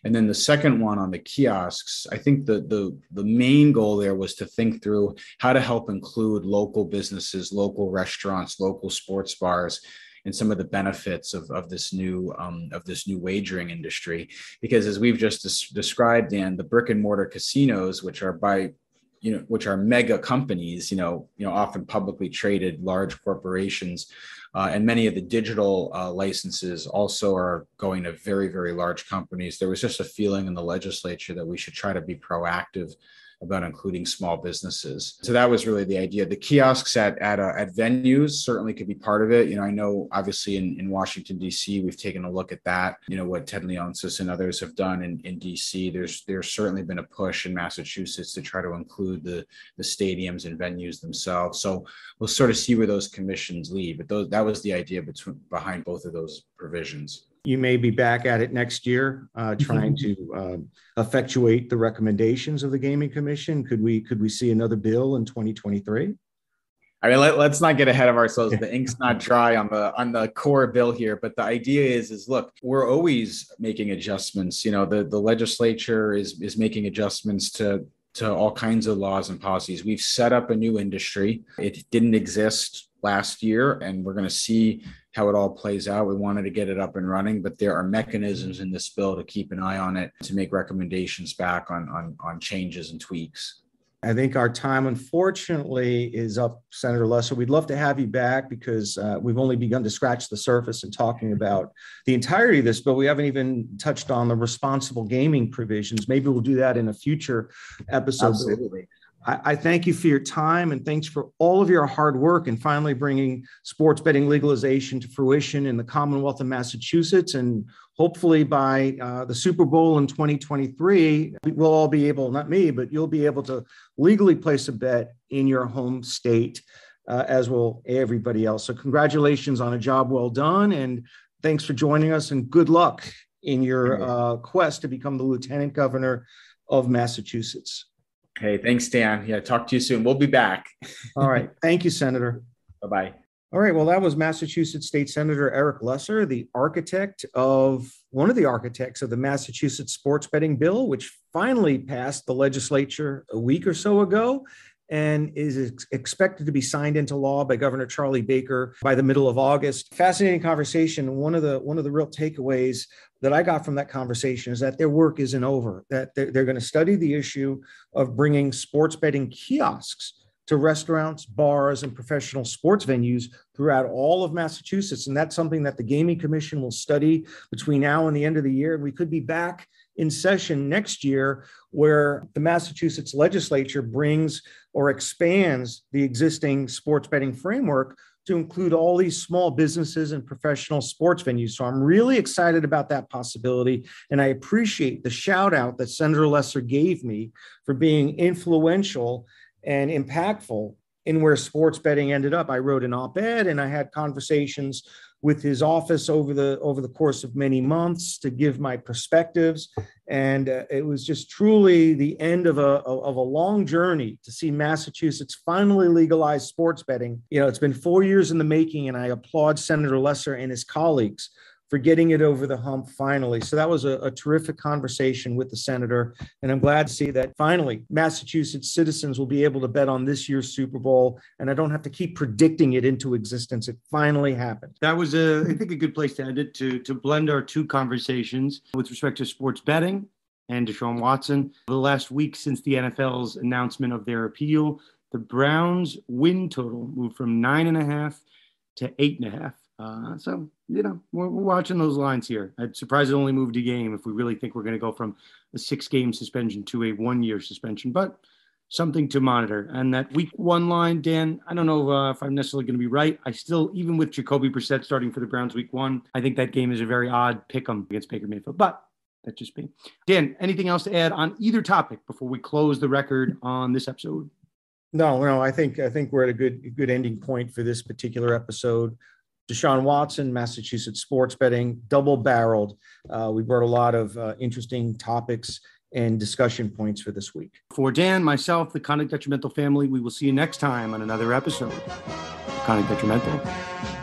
And then the second one on the kiosks, I think the main goal there was to think through how to help include local businesses, local restaurants, local sports bars, and some of the benefits of this new wagering industry. Because as we've just described, Dan, the brick and mortar casinos, which are mega companies, often publicly traded large corporations, and many of the digital licenses also are going to very, very large companies. There was just a feeling in the legislature that we should try to be proactive about including small businesses. So that was really the idea. The kiosks at venues certainly could be part of it. I know obviously in Washington, D.C., we've taken a look at that, what Ted Leonsis and others have done in D.C. There's certainly been a push in Massachusetts to try to include the stadiums and venues themselves. So we'll sort of see where those commissions lead. But that was the idea behind both of those provisions. You may be back at it next year, trying to effectuate the recommendations of the Gaming Commission. Could we see another bill in 2023? I mean, let's not get ahead of ourselves. The ink's not dry on the core bill here, but the idea is look, we're always making adjustments. The legislature is making adjustments to all kinds of laws and policies. We've set up a new industry. It didn't exist last year, and we're going to see how it all plays out. We wanted to get it up and running, but there are mechanisms in this bill to keep an eye on it, to make recommendations back on changes and tweaks. I think our time, unfortunately, is up, Senator Lesser. We'd love to have you back because we've only begun to scratch the surface in talking about the entirety of this bill. We haven't even touched on the responsible gaming provisions. Maybe we'll do that in a future episode. Absolutely. I thank you for your time, and thanks for all of your hard work in finally bringing sports betting legalization to fruition in the Commonwealth of Massachusetts. And hopefully by the Super Bowl in 2023, we'll all be able, not me, but you'll be able to legally place a bet in your home state, as will everybody else. So congratulations on a job well done, and thanks for joining us, and good luck in your quest to become the Lieutenant Governor of Massachusetts. Hey, thanks, Dan. Yeah, talk to you soon. We'll be back. All right. Thank you, Senator. Bye-bye. All right. Well, that was Massachusetts State Senator Eric Lesser, one of the architects of the Massachusetts sports betting bill, which finally passed the legislature a week or so ago and is expected to be signed into law by Governor Charlie Baker by the middle of August. Fascinating conversation. One of the real takeaways that I got from that conversation is that their work isn't over, that they're going to study the issue of bringing sports betting kiosks to restaurants, bars, and professional sports venues throughout all of Massachusetts. And that's something that the Gaming Commission will study between now and the end of the year. And we could be back in session next year where the Massachusetts legislature brings or expands the existing sports betting framework to include all these small businesses and professional sports venues. So I'm really excited about that possibility. And I appreciate the shout out that Senator Lesser gave me for being influential and impactful in where sports betting ended up. I wrote an op-ed and I had conversations with his office over the course of many months to give my perspectives. And it was just truly the end of a long journey to see Massachusetts finally legalize sports betting. It's been 4 years in the making, and I applaud Senator Lesser and his colleagues for getting it over the hump finally. So that was a terrific conversation with the senator. And I'm glad to see that finally Massachusetts citizens will be able to bet on this year's Super Bowl. And I don't have to keep predicting it into existence. It finally happened. That was, I think, a good place to end it, to blend our two conversations with respect to sports betting and Deshaun Watson. The last week since the NFL's announcement of their appeal, the Browns win total moved from 9.5 to 8.5. So, we're watching those lines here. I'd surprised it only moved a game if we really think we're going to go from a 6-game suspension to a 1-year suspension, but something to monitor. And that week 1 line, Dan, I don't know if I'm necessarily going to be right. I still, even with Jacoby Brissett starting for the Browns week 1, I think that game is a very odd pick 'em against Baker Mayfield, but that's just me. Dan, anything else to add on either topic before we close the record on this episode? No, I think we're at a good ending point for this particular episode. Deshaun Watson, Massachusetts sports betting, double-barreled. We brought a lot of interesting topics and discussion points for this week. For Dan, myself, the Conduct Detrimental family, we will see you next time on another episode of Conduct Detrimental.